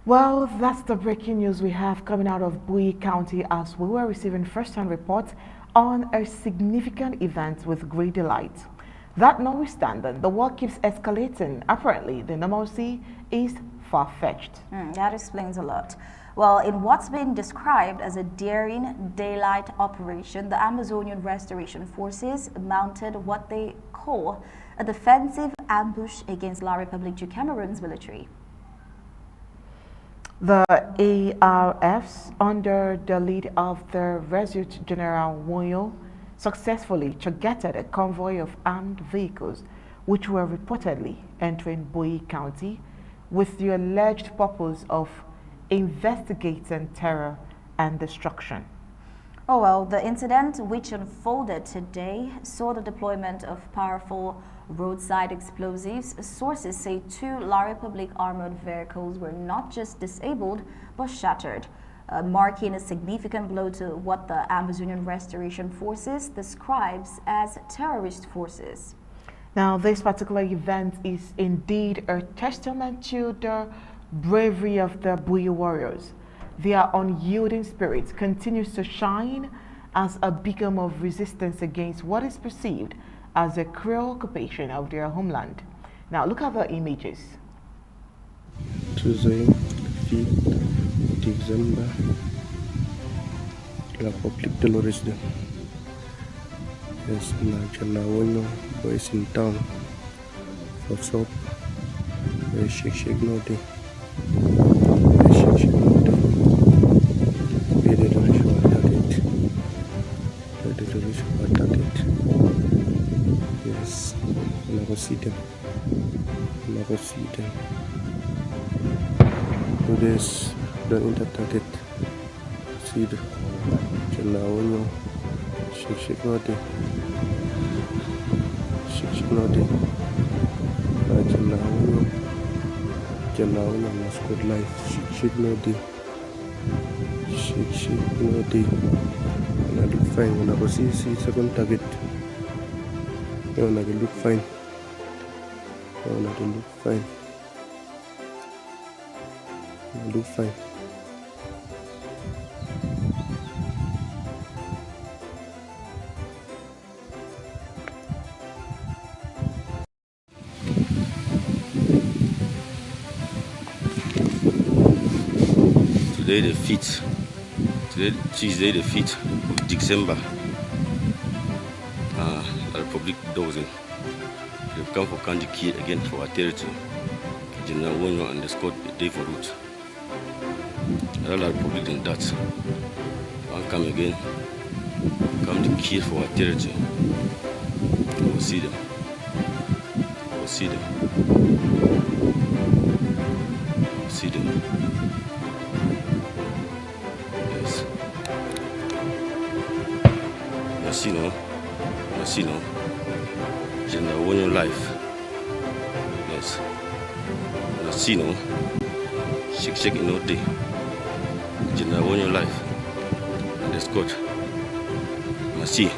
Well, that's the breaking news we have coming out of Bowie County, as we were receiving first-hand reports on a significant event with great delight. That notwithstanding, the war keeps escalating. Apparently, the normalcy is far-fetched. That explains a lot. Well, in what's been described as a daring daylight operation, the Amazonian Restoration Forces mounted what they call a defensive ambush against La Republique du Cameroon's military. The ARFs, under the lead of the Resolute General Wonyo, successfully targeted a convoy of armed vehicles which were reportedly entering Bowie County with the alleged purpose of investigating terror and destruction. Oh well, the incident which unfolded today saw the deployment of powerful roadside explosives. Sources say 2 La Republique armored vehicles were not just disabled but shattered, marking a significant blow to what the Amazonian Restoration Forces describes as terrorist forces. Now, this particular event is indeed a testament to the bravery of the Buyi warriors. Their unyielding spirit continues to shine as a beacon of resistance against what is perceived as a cruel occupation of their homeland. Now, look at the images. Tuesday, 5th December, la Republique de l'Oreste. Yes, Najalawano boys in town. What's up? Shake no day. Shake no day. We did not show a target. We did not show a target. Yes, never see them. Never see them. Today's the inter target. See the Jalawano. Shake no day. Shake no day. Jalawano must good life. Shake no day. Shake no day. And I look fine when I go see second target. And I look fine. And I look fine. I look fine. Today the 5th, Tuesday the 5th of December, the Republic Dozen. They've come for Candy Key again for our territory. General Wonyo and the Scott a day for route. The Republic in that. I'll come again, come to kill for our territory. We will see them. We will see them. We will see them. Masino, General Wonyo life. Yes. Masino, shake no day. General Wonyo life. And the Scott. Masi.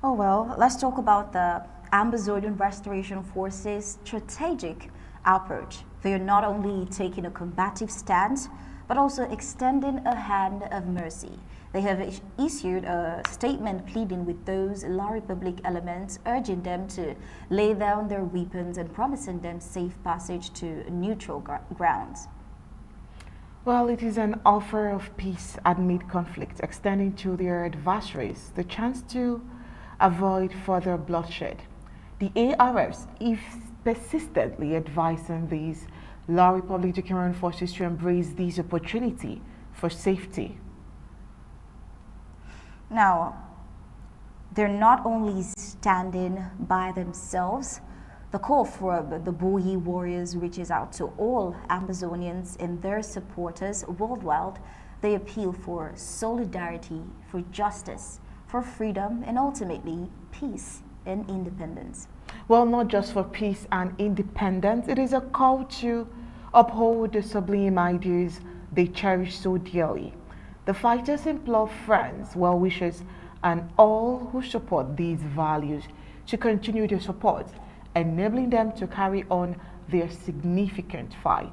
Oh well, let's talk about the Amazonian Restoration Forces' strategic approach. They are not only taking a combative stance, but also extending a hand of mercy. They have issued a statement pleading with those La Republique elements, urging them to lay down their weapons and promising them safe passage to neutral grounds. Well, it is an offer of peace amid conflict, extending to their adversaries the chance to avoid further bloodshed. The ARS is persistently advising these La Republique du Cameroon forces to embrace this opportunity for safety. Now, they're not only standing by themselves. The call for the Buyi warriors reaches out to all Amazonians and their supporters worldwide. They appeal for solidarity, for justice, for freedom, and ultimately peace and independence. Well, not just for peace and independence, it is a call to uphold the sublime ideas they cherish so dearly. The fighters implore friends, well-wishers, and all who support these values to continue their support, enabling them to carry on their significant fight.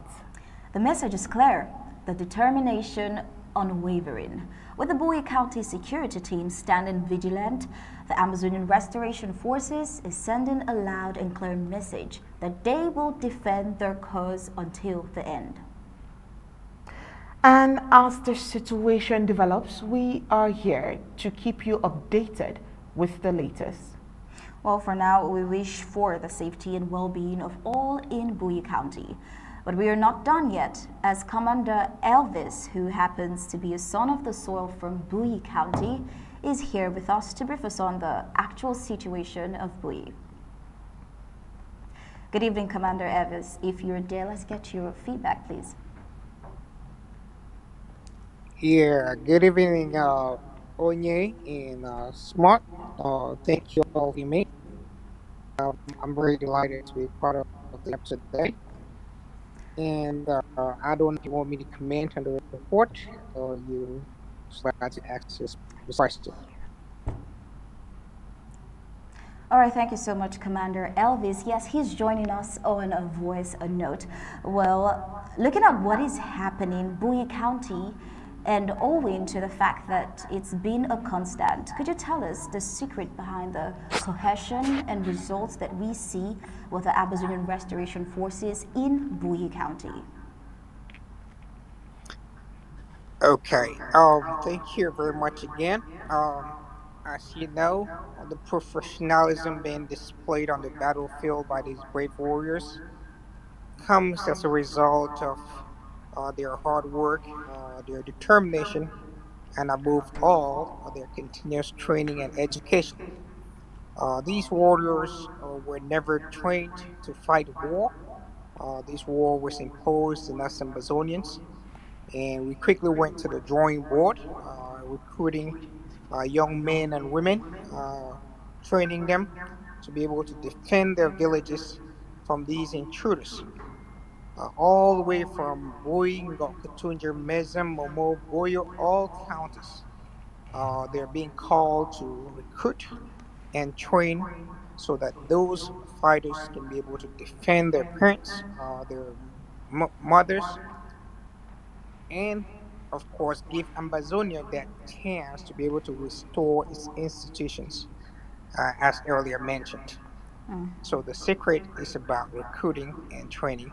The message is clear, the determination unwavering. With the Buyi County security team standing vigilant, the Amazonian Restoration Forces is sending a loud and clear message that they will defend their cause until the end. And as the situation develops, we are here to keep you updated with the latest. Well, for now, we wish for the safety and well-being of all in Buyi County. But we are not done yet, as Commander Elvis, who happens to be a son of the soil from Bowie County, is here with us to brief us on the actual situation of Bowie. Good evening, Commander Elvis. If you're there, let's get your feedback, please. Yeah, good evening, Onye and Smart. Thank you all for me. I'm very delighted to be part of the episode today. And I don't know if you want me to comment on the report or you just like to ask this question. All right, thank you so much, Commander Elvis. Yes, he's joining us on a voice note. Well, looking at what is happening, Bowie County, and owing to the fact that it's been a constant, could you tell us the secret behind the cohesion and results that we see with the Amazonian Restoration Forces in Bowie County? Okay. Thank you very much again. As you know, the professionalism being displayed on the battlefield by these brave warriors comes as a result of their hard work, their determination, and above all, their continuous training and education. These warriors were never trained to fight war. This war was imposed on us Amazonians, and we quickly went to the drawing board, recruiting young men and women, training them to be able to defend their villages from these intruders. All the way from Boy, Ngokatunja, Mezem, Momo, Boyo, all counties. They're being called to recruit and train so that those fighters can be able to defend their parents, their mothers, and of course give Amazonia that chance to be able to restore its institutions, as earlier mentioned. So the secret is about recruiting and training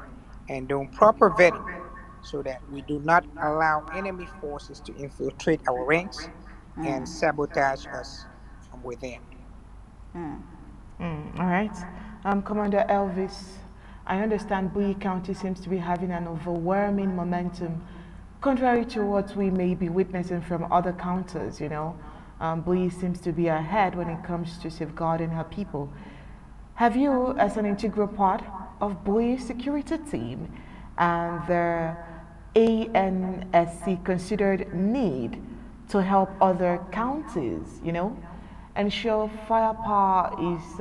and doing proper vetting so that we do not allow enemy forces to infiltrate our ranks and sabotage us from within. All right. Commander Elvis, I understand Bowie County seems to be having an overwhelming momentum, contrary to what we may be witnessing from other counties, you know. Bowie seems to be ahead when it comes to safeguarding her people. Have you, as an integral part of Bowie's security team and the ANSC, considered need to help other counties, you know, ensure firepower is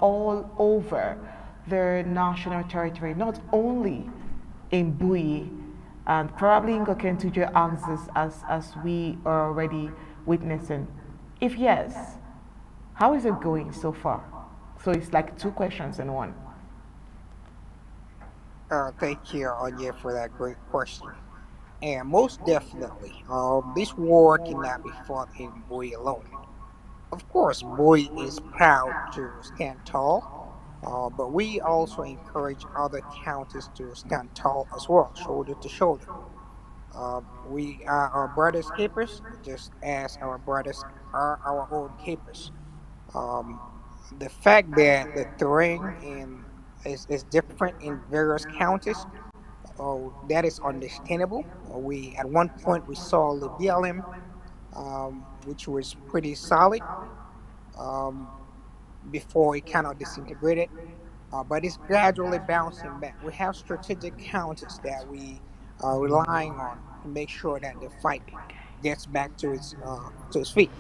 all over their national territory, not only in Bowie and probably in Ngokentujo axis as we are already witnessing? If yes, how is it going so far? So it's like two questions in one. Thank you, Anya, for that great question. And most definitely, this war cannot be fought in Boy alone. Of course, Boy is proud to stand tall, but we also encourage other counties to stand tall as well, shoulder to shoulder. We are our brothers' keepers, just as our brothers are our own keepers. Um, the fact that the terrain is different in various counties, that is understandable. We at one point we saw Libialem, which was pretty solid um, before it kind of disintegrated, but it's gradually bouncing back. We have strategic counties that we are relying on to make sure that the fight gets back to its feet.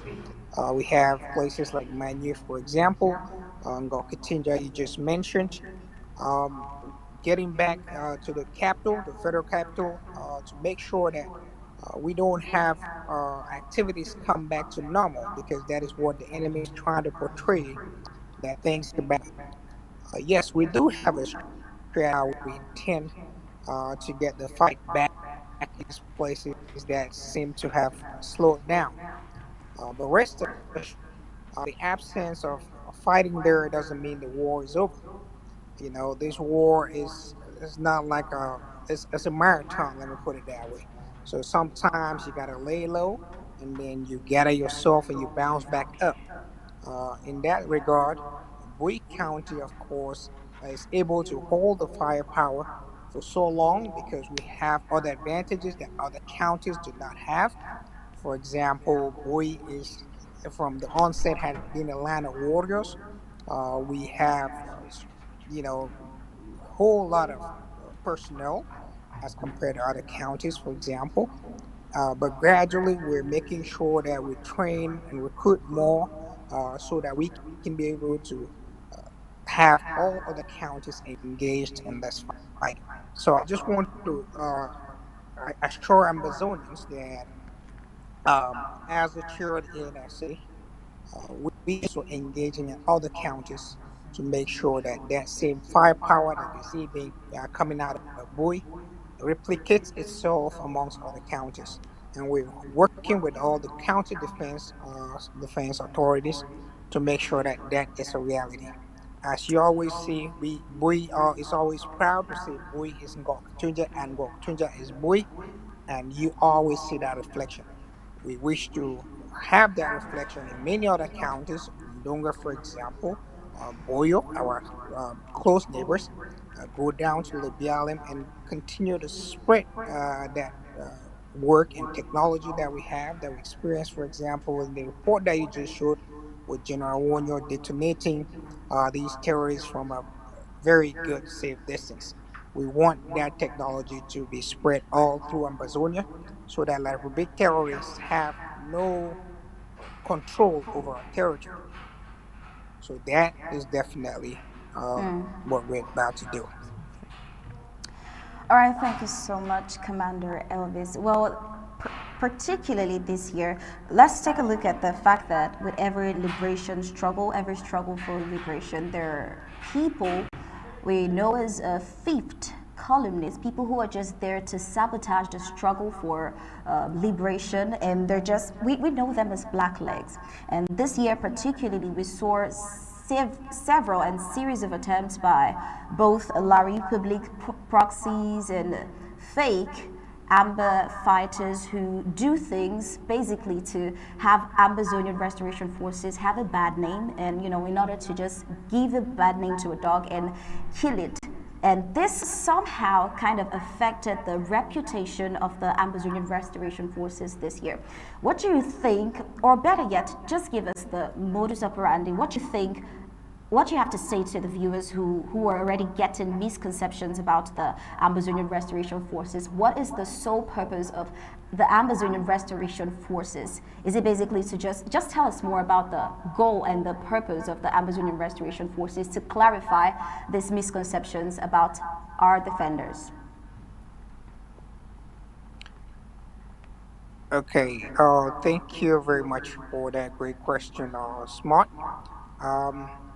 We have places like Manu, for example, Ngokatinja you just mentioned. Um, Getting back to the capital, the federal capital, to make sure that we don't have activities come back to normal because that is what the enemy is trying to portray that things are bad. Yes, we do have a strategy how we intend to get the fight back in these places that seem to have slowed down. But rest assured, the absence of fighting there doesn't mean the war is over. You know, this war is not like it's a marathon. Let me put it that way. So sometimes you gotta lay low, and then you gather yourself and you bounce back up. In that regard, Bowie County, of course, is able to hold the firepower for so long because we have other advantages that other counties do not have. For example, Bowie is from the onset had been a land of warriors. We have, you know, whole lot of personnel as compared to other counties, for example. But gradually, we're making sure that we train and recruit more so that we can be able to have all other counties engaged in this fight. So I just want to assure Amazonians that as the chair of the ANRC, we also engaging in other counties to make sure that that same firepower that you see being coming out of Bowie replicates itself amongst other counties. And we're working with all the county defense authorities to make sure that that is a reality. As you always see, Bowie is always proud to say Bowie is Ngok Tunja and Ngok Tunja is Bowie, and you always see that reflection. We wish to have that reflection in many other counties, Ndonga, for example, Boyo, our close neighbors, go down to Libialem and continue to spread that work and technology that we have, that we experience, for example, in the report that you just showed with General Wonyo detonating these terrorists from a very good safe distance. We want that technology to be spread all through Amazonia so that like big terrorists have no control over our territory. So that is definitely what we're about to do. All right, thank you so much, Commander Elvis. Well, particularly this year, let's take a look at the fact that with every liberation struggle, every struggle for liberation, there are people we know as fifth columnists, people who are just there to sabotage the struggle for liberation, and they're just, we know them as blacklegs. And this year particularly, we saw several and series of attempts by both Larry public proxies and fake Amber fighters who do things basically to have Amazonian Restoration Forces have a bad name, and in order to just give a bad name to a dog and kill it. And this somehow kind of affected the reputation of the Amazonian Restoration Forces this year. What do you think, or better yet, just give us the modus operandi? What do you think, what you have to say to the viewers who are already getting misconceptions about the Amazonian Restoration Forces? What is the sole purpose of the Amazonian Restoration Forces? Is it basically to just tell us more about the goal and the purpose of the Amazonian Restoration Forces to clarify these misconceptions about our defenders? Okay, thank you very much for that great question, Smart.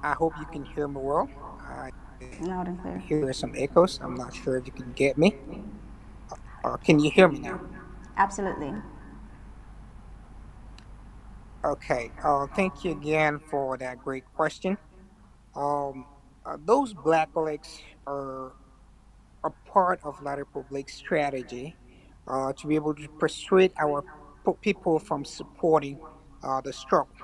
I hope you can hear me well. I Loud and clear. hear some echoes. I'm not sure if you can get me. Can you hear me now? Absolutely. Okay. Thank you again for that great question. Um, those black legs are a part of La Republic's strategy to be able to persuade our people from supporting the struggle.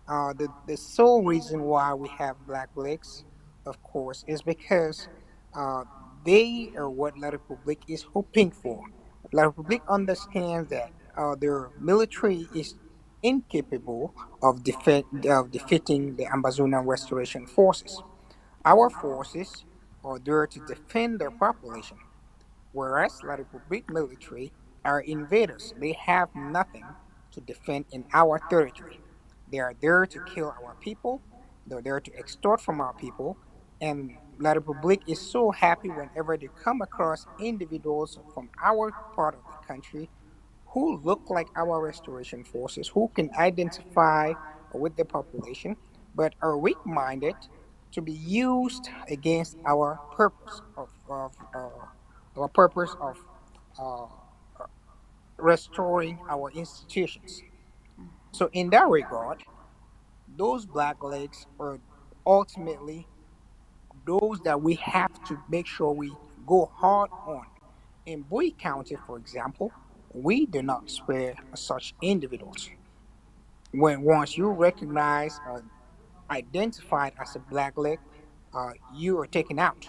The sole reason why we have black legs, of course, is because uh, they are what La Republic is hoping for. La Republic understands that their military is incapable of defeating the Amazonian Restoration Forces. Our forces are there to defend their population, whereas La Republic military are invaders. They have nothing to defend in our territory. They are there to kill our people, they're there to extort from our people, and La Republic is so happy whenever they come across individuals from our part of the country who look like our restoration forces, who can identify with the population, but are weak minded to be used against our purpose of uh, restoring our institutions. So, in that regard, those black legs are ultimately those that we have to make sure we go hard on. In Bowie County, for example, we do not spare such individuals. When once you recognize identified as a black leg, you are taken out.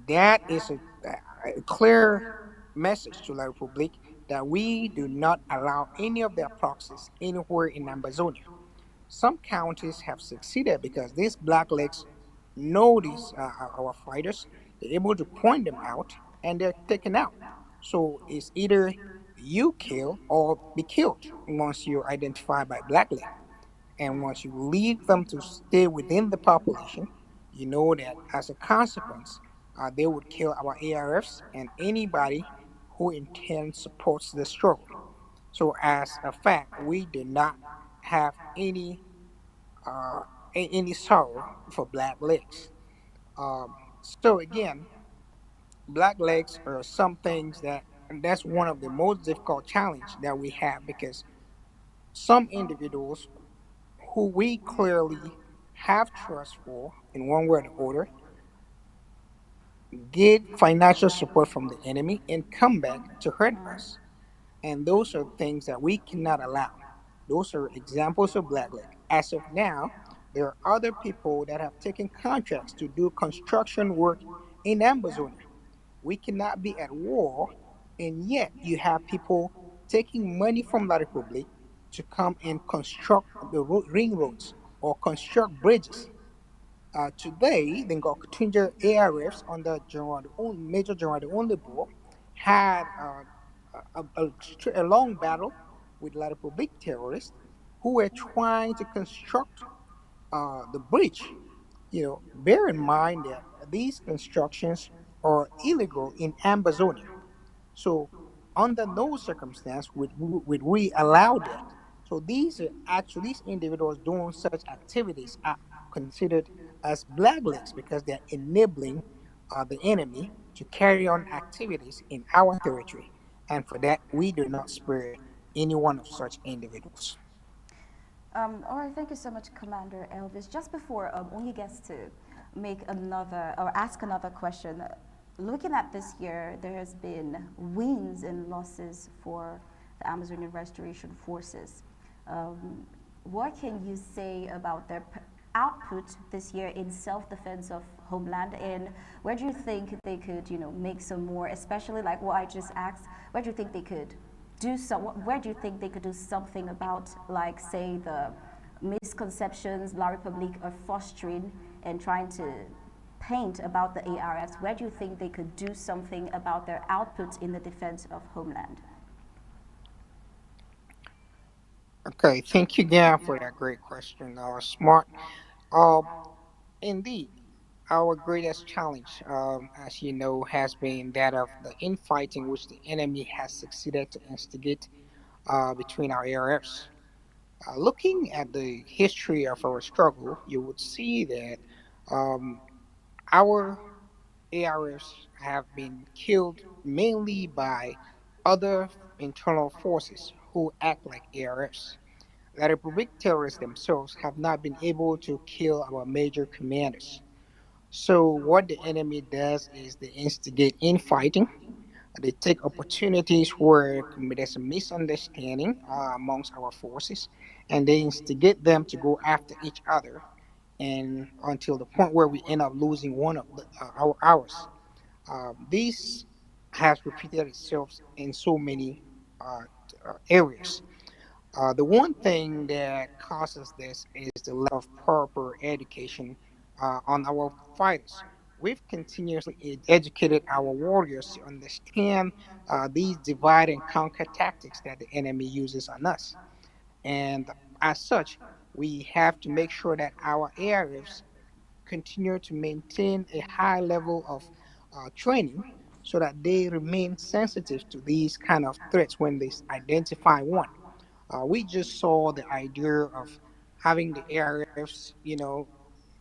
That is a clear message to La Republic that we do not allow any of their proxies anywhere in Amazonia. Some counties have succeeded because these blacklegs know these our fighters. They're able to point them out and they're taken out. So it's either you kill or be killed once you're identified by blackleg. And once you leave them to stay within the population, you know that as a consequence, they would kill our ARFs and anybody who intends supports the struggle. So as a fact, we do not have uh, any sorrow for black legs. So again, black legs are some things that, and that's one of the most difficult challenge that we have because some individuals who we clearly have trust for in one way or the other get financial support from the enemy and come back to hurt us. And those are things that we cannot allow. Those are examples of blackleg. As of now, there are other people that have taken contracts to do construction work in Amazonia. We cannot be at war, and yet you have people taking money from La Republic to come and construct the ring roads or construct bridges. Today, the Ngokutunja ARFs under Major General Onlebo had a long battle with La Republic terrorists who were trying to construct the bridge. Bear in mind that these constructions are illegal in Amazonia. So, under no circumstance would we allow that. So, these individuals doing such activities are considered as blacklegs because they're enabling the enemy to carry on activities in our territory. And for that, we do not spare any one of such individuals. All right, thank you so much, Commander Elvis. Just before Onyi gets to make another or ask another question, looking at this year, there has been wins and losses for the Amazonian Restoration Forces. What can you say about their output this year in self-defense of homeland, and where do you think they could, make some more, especially like what I just asked, where do you think they could where do you think they could do something about, like, say, the misconceptions La Republique are fostering and trying to paint about the ARFs? Where do you think they could do something about their output in the defense of homeland? Okay, thank you again for that great question, Smart. Uh, Indeed, our greatest challenge, as you know, has been that of the infighting which the enemy has succeeded to instigate between our ARFs. Looking at the history of our struggle, you would see that um, our ARFs have been killed mainly by other internal forces who act like ARFs. The Republic terrorists themselves have not been able to kill our major commanders. So, what the enemy does is they instigate infighting. They take opportunities where there's a misunderstanding amongst our forces, and they instigate them to go after each other, and until the point where we end up losing one of ours. This has repeated itself in so many areas. The one thing that causes this is the lack of proper education on our fighters. We've continuously educated our warriors to understand these divide and conquer tactics that the enemy uses on us. And as such, we have to make sure that our areas continue to maintain a high level of training so that they remain sensitive to these kind of threats when they identify one. We just saw the idea of having the areas,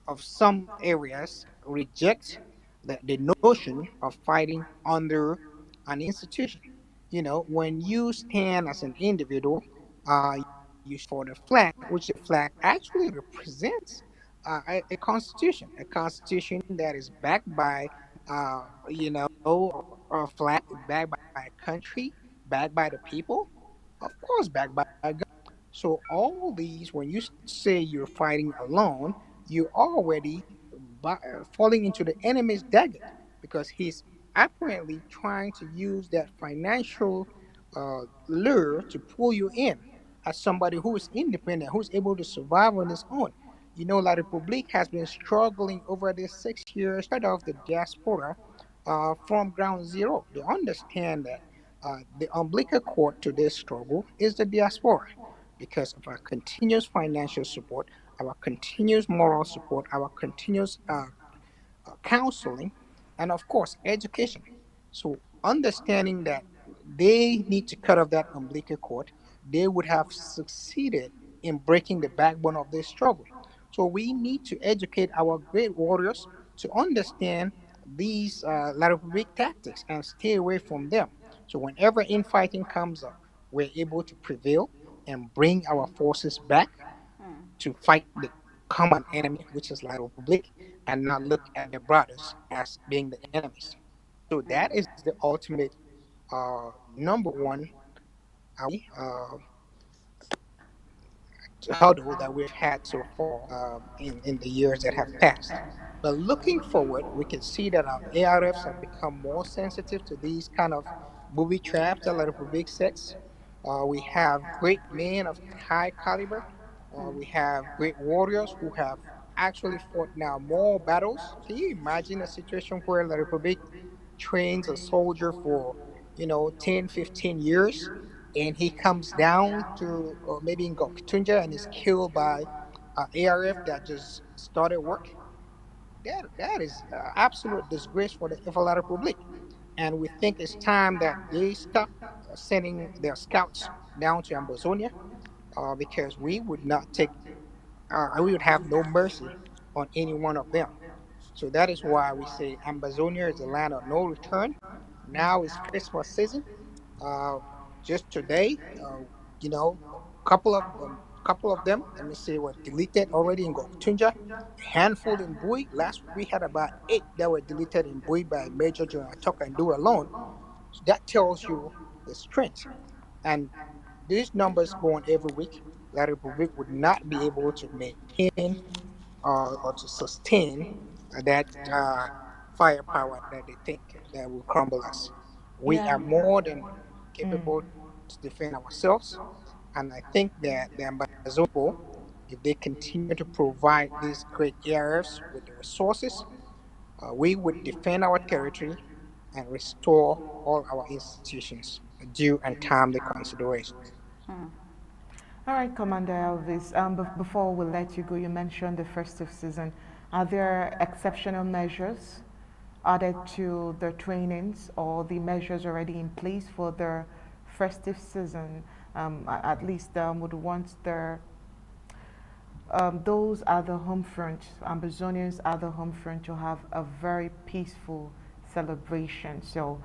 of some areas reject the notion of fighting under an institution. When you stand as an individual, you for the flag, which the flag actually represents a constitution that is backed by, a flag backed by a country, backed by the people, of course, backed by God. So all these, when you say you're fighting alone, you're already falling into the enemy's dagger because he's apparently trying to use that financial lure to pull you in as somebody who is independent, who's able to survive on his own. La Republique has been struggling over these 6 years, start off the diaspora from ground zero. They understand that the umbilical cord to this struggle is the diaspora because of our continuous financial support, our continuous moral support, our continuous counseling, and of course, education. So, understanding that they need to cut off that umbilical cord, they would have succeeded in breaking the backbone of this struggle. So, we need to educate our great warriors to understand these La Republique tactics and stay away from them. So, whenever infighting comes up, we're able to prevail and bring our forces back to fight the common enemy, which is La Republique, and not look at their brothers as being the enemies. So that is the ultimate number one uh, hurdle that we've had so far in the years that have passed. But looking forward, we can see that our ARFs have become more sensitive to these kind of booby traps that La Republique sets. We have great men of high caliber. We have great warriors who have actually fought now more battles. Can you imagine a situation where La Republique trains a soldier for 10, 15 years, and he comes down to maybe in Goktunja and is killed by ARF that just started work? That is absolute disgrace for the FLA Republic. And we think it's time that they stop sending their scouts down to Ambazonia, because we would have no mercy on any one of them. So that is why we say Ambazonia is the land of no return. Now is Christmas season. Uh, just today, couple of them, let me say, were deleted already in Goktunja, a handful in Bui. Last week we had about 8 that were deleted in Bui by Major General Tucker and Do alone. So that tells you the strength. And these numbers going every week, La Republic would not be able to maintain or to sustain that firepower that they think that will crumble us. We are Yeah. more than Mm. capable to defend ourselves, and I think that the Amazon people, if they continue to provide these great areas with the resources, we would defend our territory and restore all our institutions due and timely consideration. All right, Commander Elvis. Before we let you go, you mentioned the festive season. Are there exceptional measures added to the trainings or the measures already in place for the festive season? At least would want those at the home front, Ambazonians at the home front, to have a very peaceful celebration. So,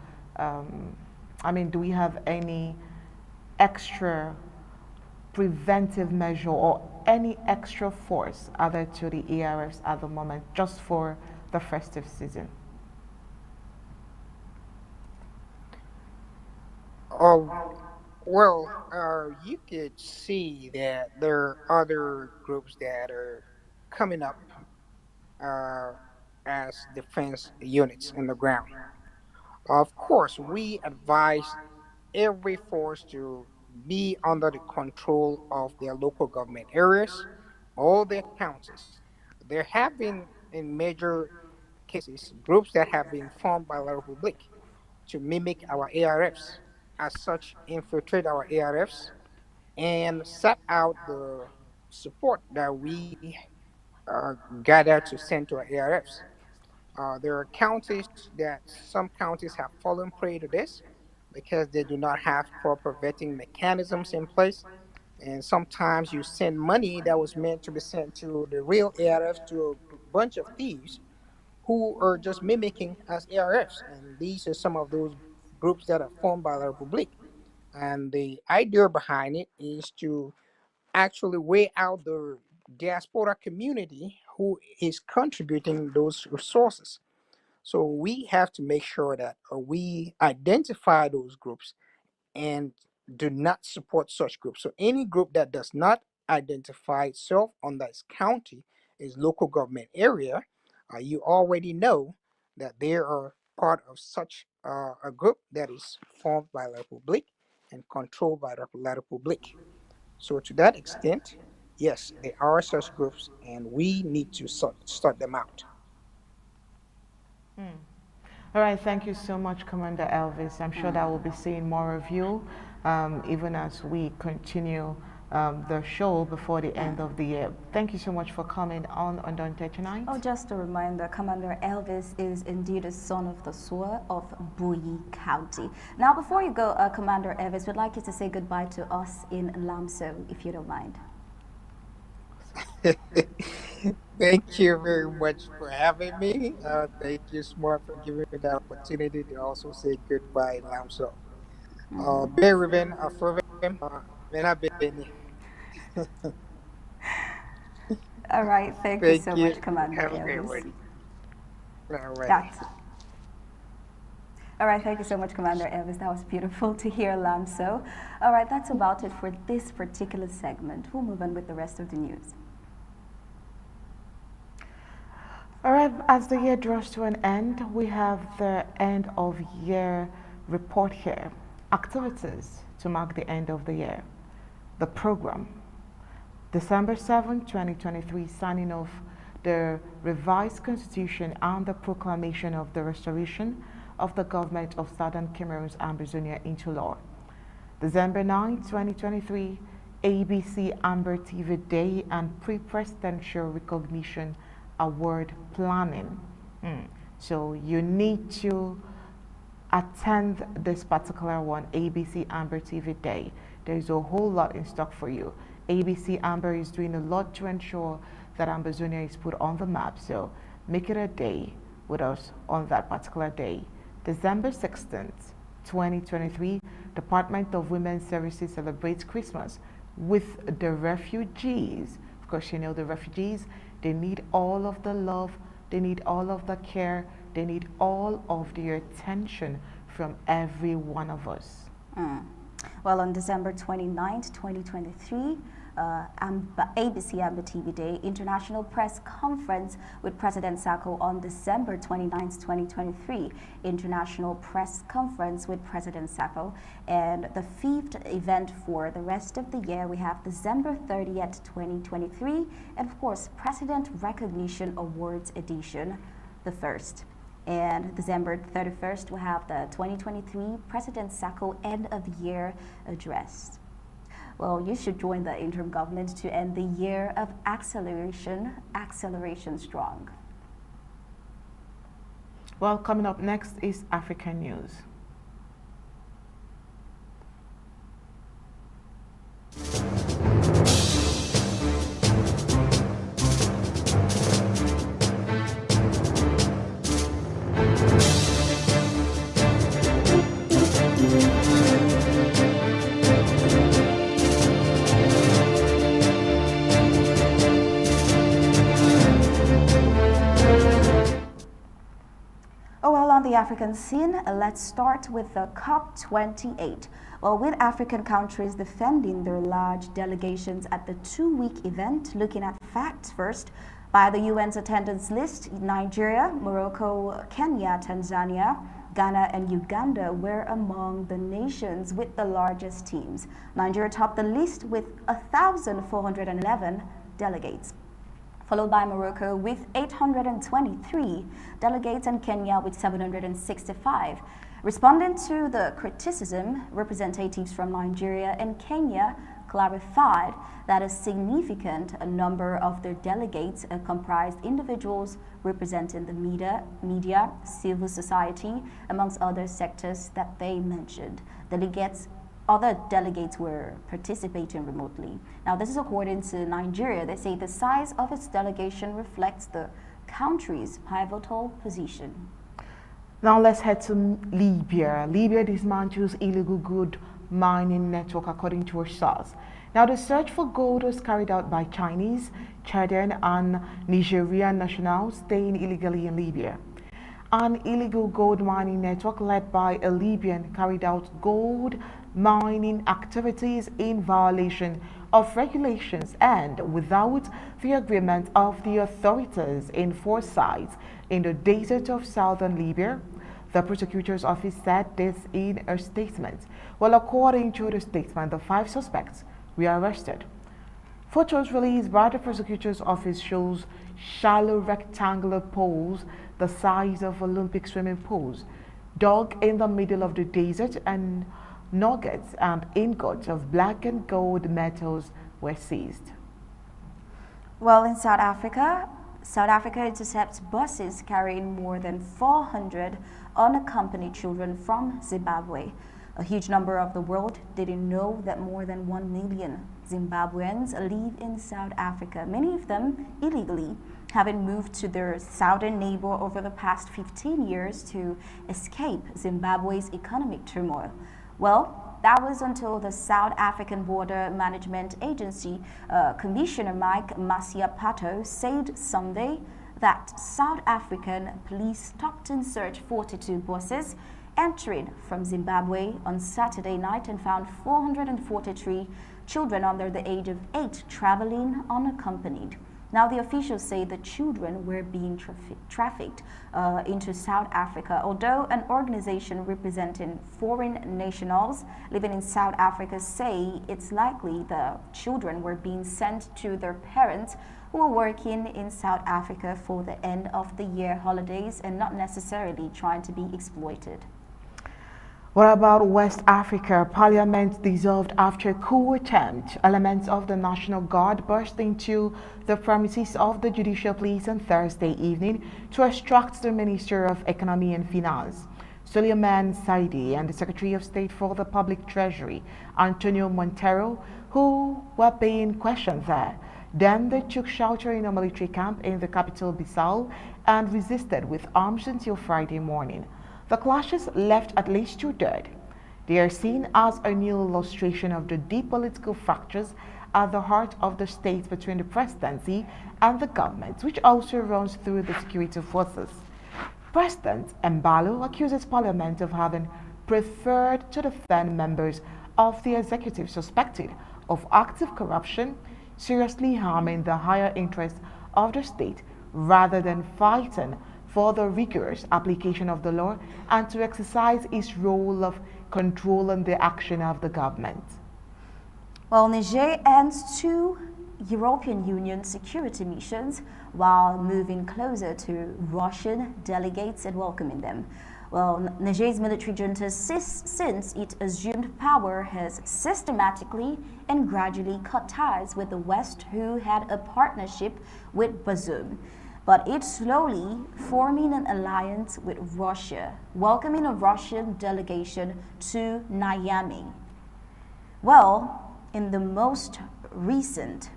do we have any extra preventive measure or any extra force added to the ARFs at the moment just for the festive season? Oh, well, you could see that there are other groups that are coming up uh, as defense units in the ground. Of course, we advise every force to be under the control of their local government areas, all their counties. There have been, in major cases, groups that have been formed by La Republique to mimic our ARFs, as such, infiltrate our ARFs and set out the support that we gather to send to our ARFs. There are counties that some counties have fallen prey to this because they do not have proper vetting mechanisms in place. And sometimes you send money that was meant to be sent to the real ARFs to a bunch of thieves who are just mimicking as ARFs. And these are some of those groups that are formed by the Republic. And the idea behind it is to actually weigh out the diaspora community who is contributing those resources. So we have to make sure that we identify those groups and do not support such groups. So any group that does not identify itself on that county is local government area, you already know that they are part of such a group that is formed by La Republique and controlled by La Republique. So to that extent, yes, there are such groups, and we need to sort them out. All right, thank you so much, Commander Elvis. I'm sure that we'll be seeing more of you even as we continue the show before the end of the year. Thank you so much for coming on Undaunted tonight. Oh, just a reminder, Commander Elvis is indeed a son of the Sua of Buyi County. Now, before you go, Commander Elvis, we'd like you to say goodbye to us in Lamso, if you don't mind. Thank you very much for having me. Thank you, Smart, for giving me the opportunity to also say goodbye in Lamso. Beriven Afrovem, Menabeni. All right, thank you so much, Commander Have a Elvis. great one. All right. That's all right, thank you so much, Commander Elvis. That was beautiful to hear, Lamso. All right, that's about it for this particular segment. We'll move on with the rest of the news. All right, as the year draws to an end, we have the end of year report here. Activities to mark the end of the year. The program. December 7, 2023, signing off the revised constitution and the proclamation of the restoration of the government of Southern Cameroon's Ambazonia into law. December 9, 2023, ABC Amber TV Day and Pre-Presidential Recognition Award Planning. So you need to attend this particular one, ABC Amber TV Day. There's a whole lot in stock for you. ABC Amber is doing a lot to ensure that Ambazonia is put on the map. So make it a day with us on that particular day. December 16th, 2023, Department of Women's Services celebrates Christmas with the refugees. Of course, you know the refugees, they need all of the love, they need all of the care, they need all of the attention from every one of us. Well, on December 29th, 2023, ABC Amber TV Day International Press Conference with President Sako on December 29th, 2023. International Press Conference with President Sako. And the fifth event for the rest of the year, we have December 30th, 2023. And of course, President Recognition Awards Edition, the first. And December 31st, we have the 2023 President Sako End of the Year Address. Well, you should join the interim government to end the year of acceleration strong. Well, coming up next is African News. The African scene, let's start with the COP28. Well, with African countries defending their large delegations at the two-week event, looking at facts first, by the UN's attendance list, Nigeria, Morocco, Kenya, Tanzania, Ghana and Uganda were among the nations with the largest teams. Nigeria topped the list with 1,411 delegates, followed by Morocco with 823 delegates and Kenya with 765. Responding to the criticism, representatives from Nigeria and Kenya clarified that a significant number of their delegates comprised individuals representing the media, civil society, amongst other sectors that they mentioned. Other delegates were participating remotely. Now, this is according to Nigeria. They say the size of its delegation reflects the country's pivotal position. Now let's head to Libya. Libya dismantles illegal gold mining network according to a source. Now the search for gold was carried out by Chinese, Chadian and Nigerian nationals staying illegally in Libya. An illegal gold mining network led by a Libyan carried out gold mining activities in violation of regulations and without the agreement of the authorities in 4 sites in the desert of southern Libya. The prosecutor's office said this in a statement. Well, according to the statement, the 5 suspects were arrested. Photos released by the prosecutor's office shows shallow rectangular pools the size of Olympic swimming pools, dug in the middle of the desert, and nuggets and ingots of black and gold metals were seized. Well, in South Africa intercepts buses carrying more than 400 unaccompanied children from Zimbabwe. A huge number of the world didn't know that more than 1 million Zimbabweans live in South Africa, many of them illegally, having moved to their southern neighbor over the past 15 years to escape Zimbabwe's economic turmoil. Well, that was until the South African Border Management Agency Commissioner Mike Masiapato said Sunday that South African police stopped and searched 42 buses entering from Zimbabwe on Saturday night and found 443 children under the age of 8 traveling unaccompanied. Now, the officials say the children were being trafficked into South Africa, although an organization representing foreign nationals living in South Africa say it's likely the children were being sent to their parents who were working in South Africa for the end of the year holidays and not necessarily trying to be exploited. What about West Africa? Parliament dissolved after a coup attempt. Elements of the National Guard burst into the premises of the Judicial Police on Thursday evening to extract the Minister of Economy and Finance, Suleiman Saidi, and the Secretary of State for the Public Treasury, Antonio Montero, who were being questioned there. Then they took shelter in a military camp in the capital Bissau and resisted with arms until Friday morning. The clashes left at least 2 dead. They are seen as a new illustration of the deep political fractures at the heart of the state between the presidency and the government, which also runs through the security forces. President Mbalo accuses Parliament of having preferred to defend members of the executive suspected of active corruption, seriously harming the higher interests of the state, rather than fighting for the rigorous application of the law and to exercise its role of controlling the action of the government. Well, Niger ends 2 European Union security missions while moving closer to Russian delegates and welcoming them. Well, Niger's military junta, since it assumed power, has systematically and gradually cut ties with the West, who had a partnership with Bazoum. But it's slowly forming an alliance with Russia, welcoming a Russian delegation to Niamey. Well, in the most recent,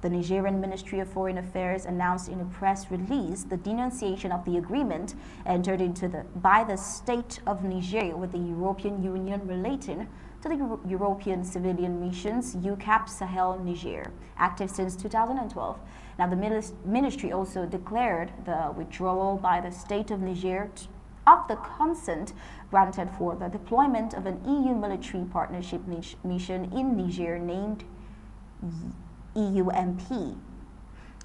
the Nigerian Ministry of Foreign Affairs announced in a press release the denunciation of the agreement entered into by the state of Niger with the European Union relating to the European civilian missions UCAP Sahel Niger, active since 2012. Now, the ministry also declared the withdrawal by the state of Niger of the consent granted for the deployment of an EU military partnership mission in Niger named EUMP.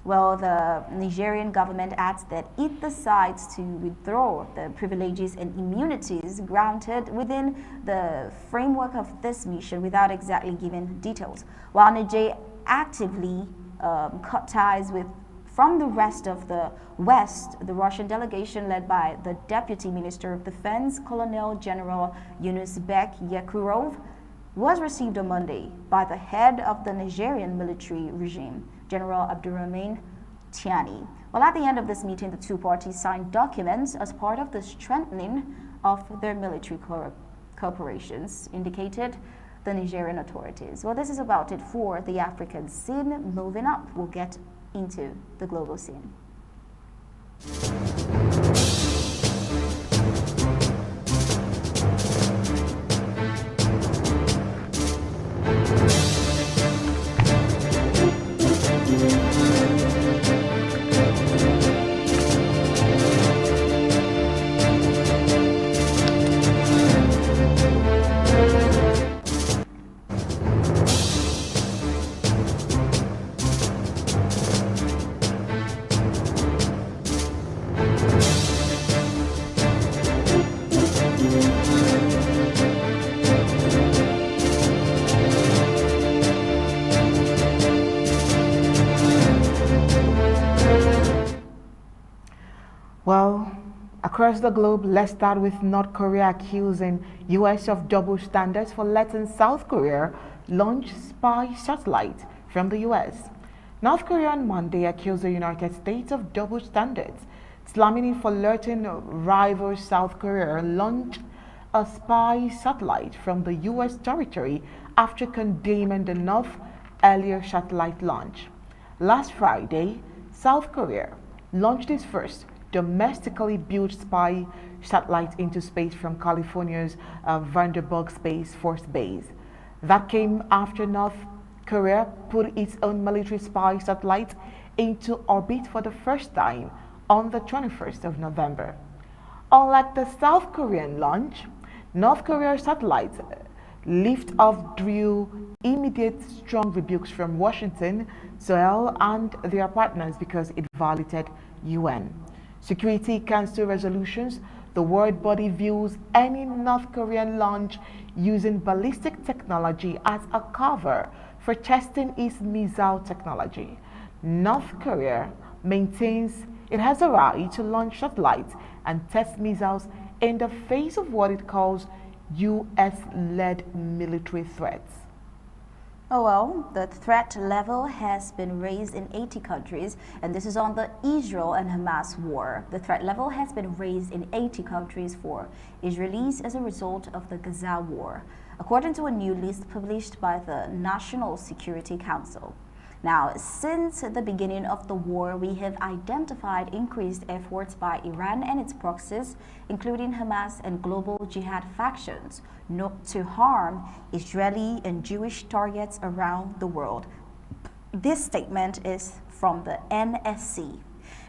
Well, the Nigerian government adds that it decides to withdraw the privileges and immunities granted within the framework of this mission without exactly giving details, while Niger actively cut ties from the rest of the West. The Russian delegation, led by the Deputy Minister of Defense, Colonel General Yunusbek Yekurov, was received on Monday by the head of the Nigerian military regime, General Abdurrahman Tiani. Well, at the end of this meeting, the 2 parties signed documents as part of the strengthening of their military cooperations, indicated the Nigerian authorities. Well, this is about it for the African scene. Moving up, we'll get into the global scene. Across the globe, let's start with North Korea accusing US of double standards for letting South Korea launch spy satellite from the US. North Korea on Monday accused the United States of double standards, slamming it for letting rival South Korea launch a spy satellite from the US territory after condemning the North earlier satellite launch. Last Friday, South Korea launched its first domestically built spy satellite into space from California's Vandenberg Space Force Base. That came after North Korea put its own military spy satellite into orbit for the first time on the 21st of November. Unlike the South Korean launch, North Korea's satellite lift-off drew immediate strong rebukes from Washington, Seoul, and their partners because it violated UN Security Council resolutions. The world body views any North Korean launch using ballistic technology as a cover for testing its missile technology. North Korea maintains it has a right to launch satellites and test missiles in the face of what it calls US-led military threats. Oh well, the threat level has been raised in 80 countries, and this is on the Israel and Hamas war. The threat level has been raised in 80 countries for Israelis as a result of the Gaza war, according to a new list published by the National Security Council. Now, since the beginning of the war, we have identified increased efforts by Iran and its proxies, including Hamas and global jihad factions, not to harm Israeli and Jewish targets around the world. This statement is from the NSC.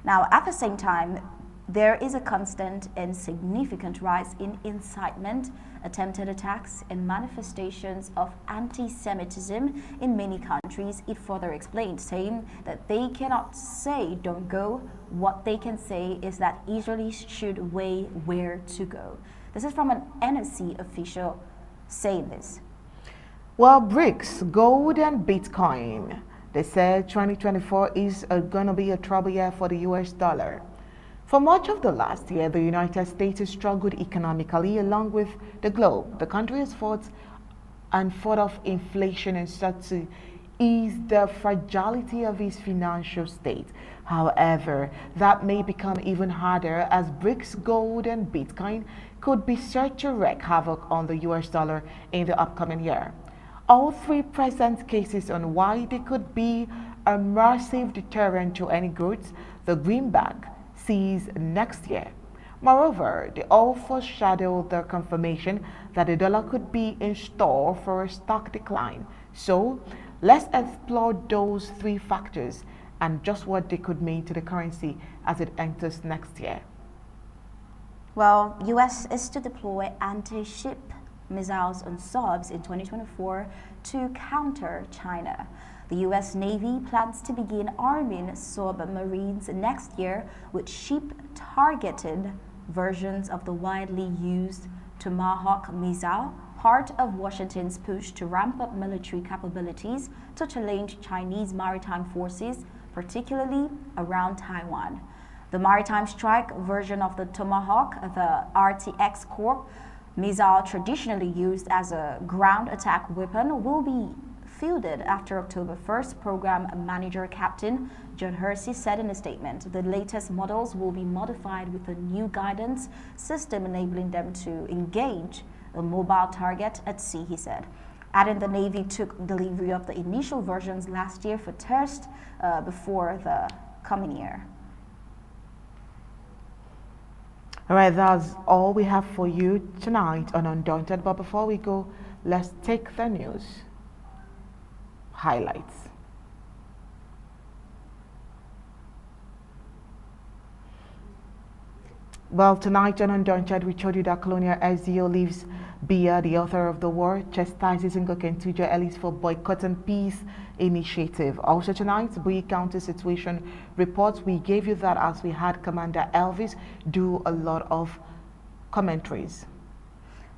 Now, at the same time, there is a constant and significant rise in incitement, attempted attacks, and manifestations of anti-Semitism in many countries, it further explained, saying that they cannot say don't go. What they can say is that Israelis should weigh where to go. This is from an NSC official saying this. Well, BRICS, gold and Bitcoin. They said 2024 is going to be a trouble year for the US dollar. For much of the last year, the United States has struggled economically along with the globe. The country has fought off inflation and sought to ease the fragility of its financial state. However, that may become even harder as BRICS, gold, and Bitcoin could be set to wreak havoc on the US dollar in the upcoming year. All three present cases on why they could be a massive deterrent to any goods the greenback sees next year. Moreover, they all foreshadow the confirmation that the dollar could be in store for a stock decline. So, let's explore those three factors and just what they could mean to the currency as it enters next year. Well, US is to deploy anti-ship missiles on subs in 2024 to counter China. The U.S. Navy plans to begin arming submarines next year with ship-targeted versions of the widely used Tomahawk missile, part of Washington's push to ramp up military capabilities to challenge Chinese maritime forces, particularly around Taiwan. The maritime strike version of the Tomahawk, the RTX Corp missile traditionally used as a ground attack weapon, will be fielded after October 1st, Program Manager Captain John Hersey said in a statement. The latest models will be modified with a new guidance system enabling them to engage a mobile target at sea, he said. Adding the Navy took delivery of the initial versions last year for test before the coming year. All right, that's all we have for you tonight on Undaunted. But before we go, let's take the news highlights. Well, tonight on Undaunted, we told you that Colonial SDO leaves Bia, the author of the war, chastises Ngoken Tuja Ellis for boycotting peace initiative. Also tonight, Bui County situation reports. We gave you that as we had Commander Elvis do a lot of commentaries.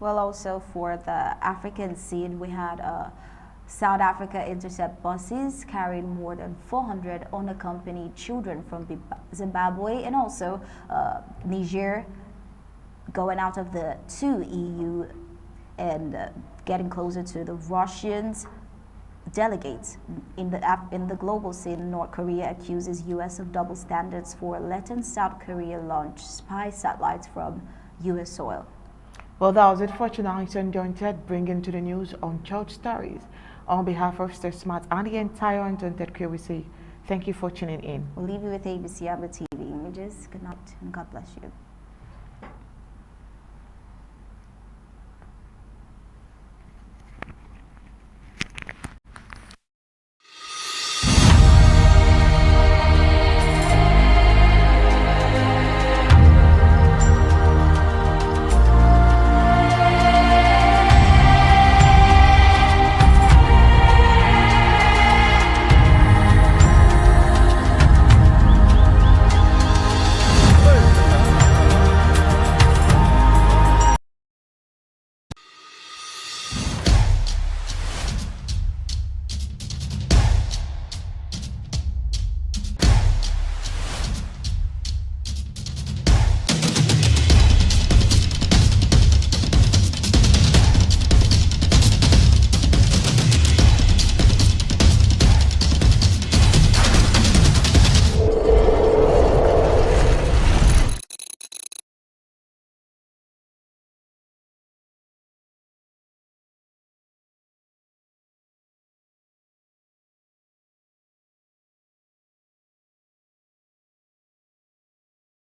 Well, also for the African scene, we had South Africa intercept buses carrying more than 400 unaccompanied children from Zimbabwe, and also Niger going out of the to EU and getting closer to the Russians. Delegates in the global scene, North Korea accuses U.S. of double standards for letting South Korea launch spy satellites from U.S. soil. Well, that was it for tonight on Undaunted, bringing to the news Untold Stories. On behalf of Sir Smart and the entire Undaunted crew, we say thank you for tuning in. We'll leave you with ABC Amber TV Images. Good night and God bless you.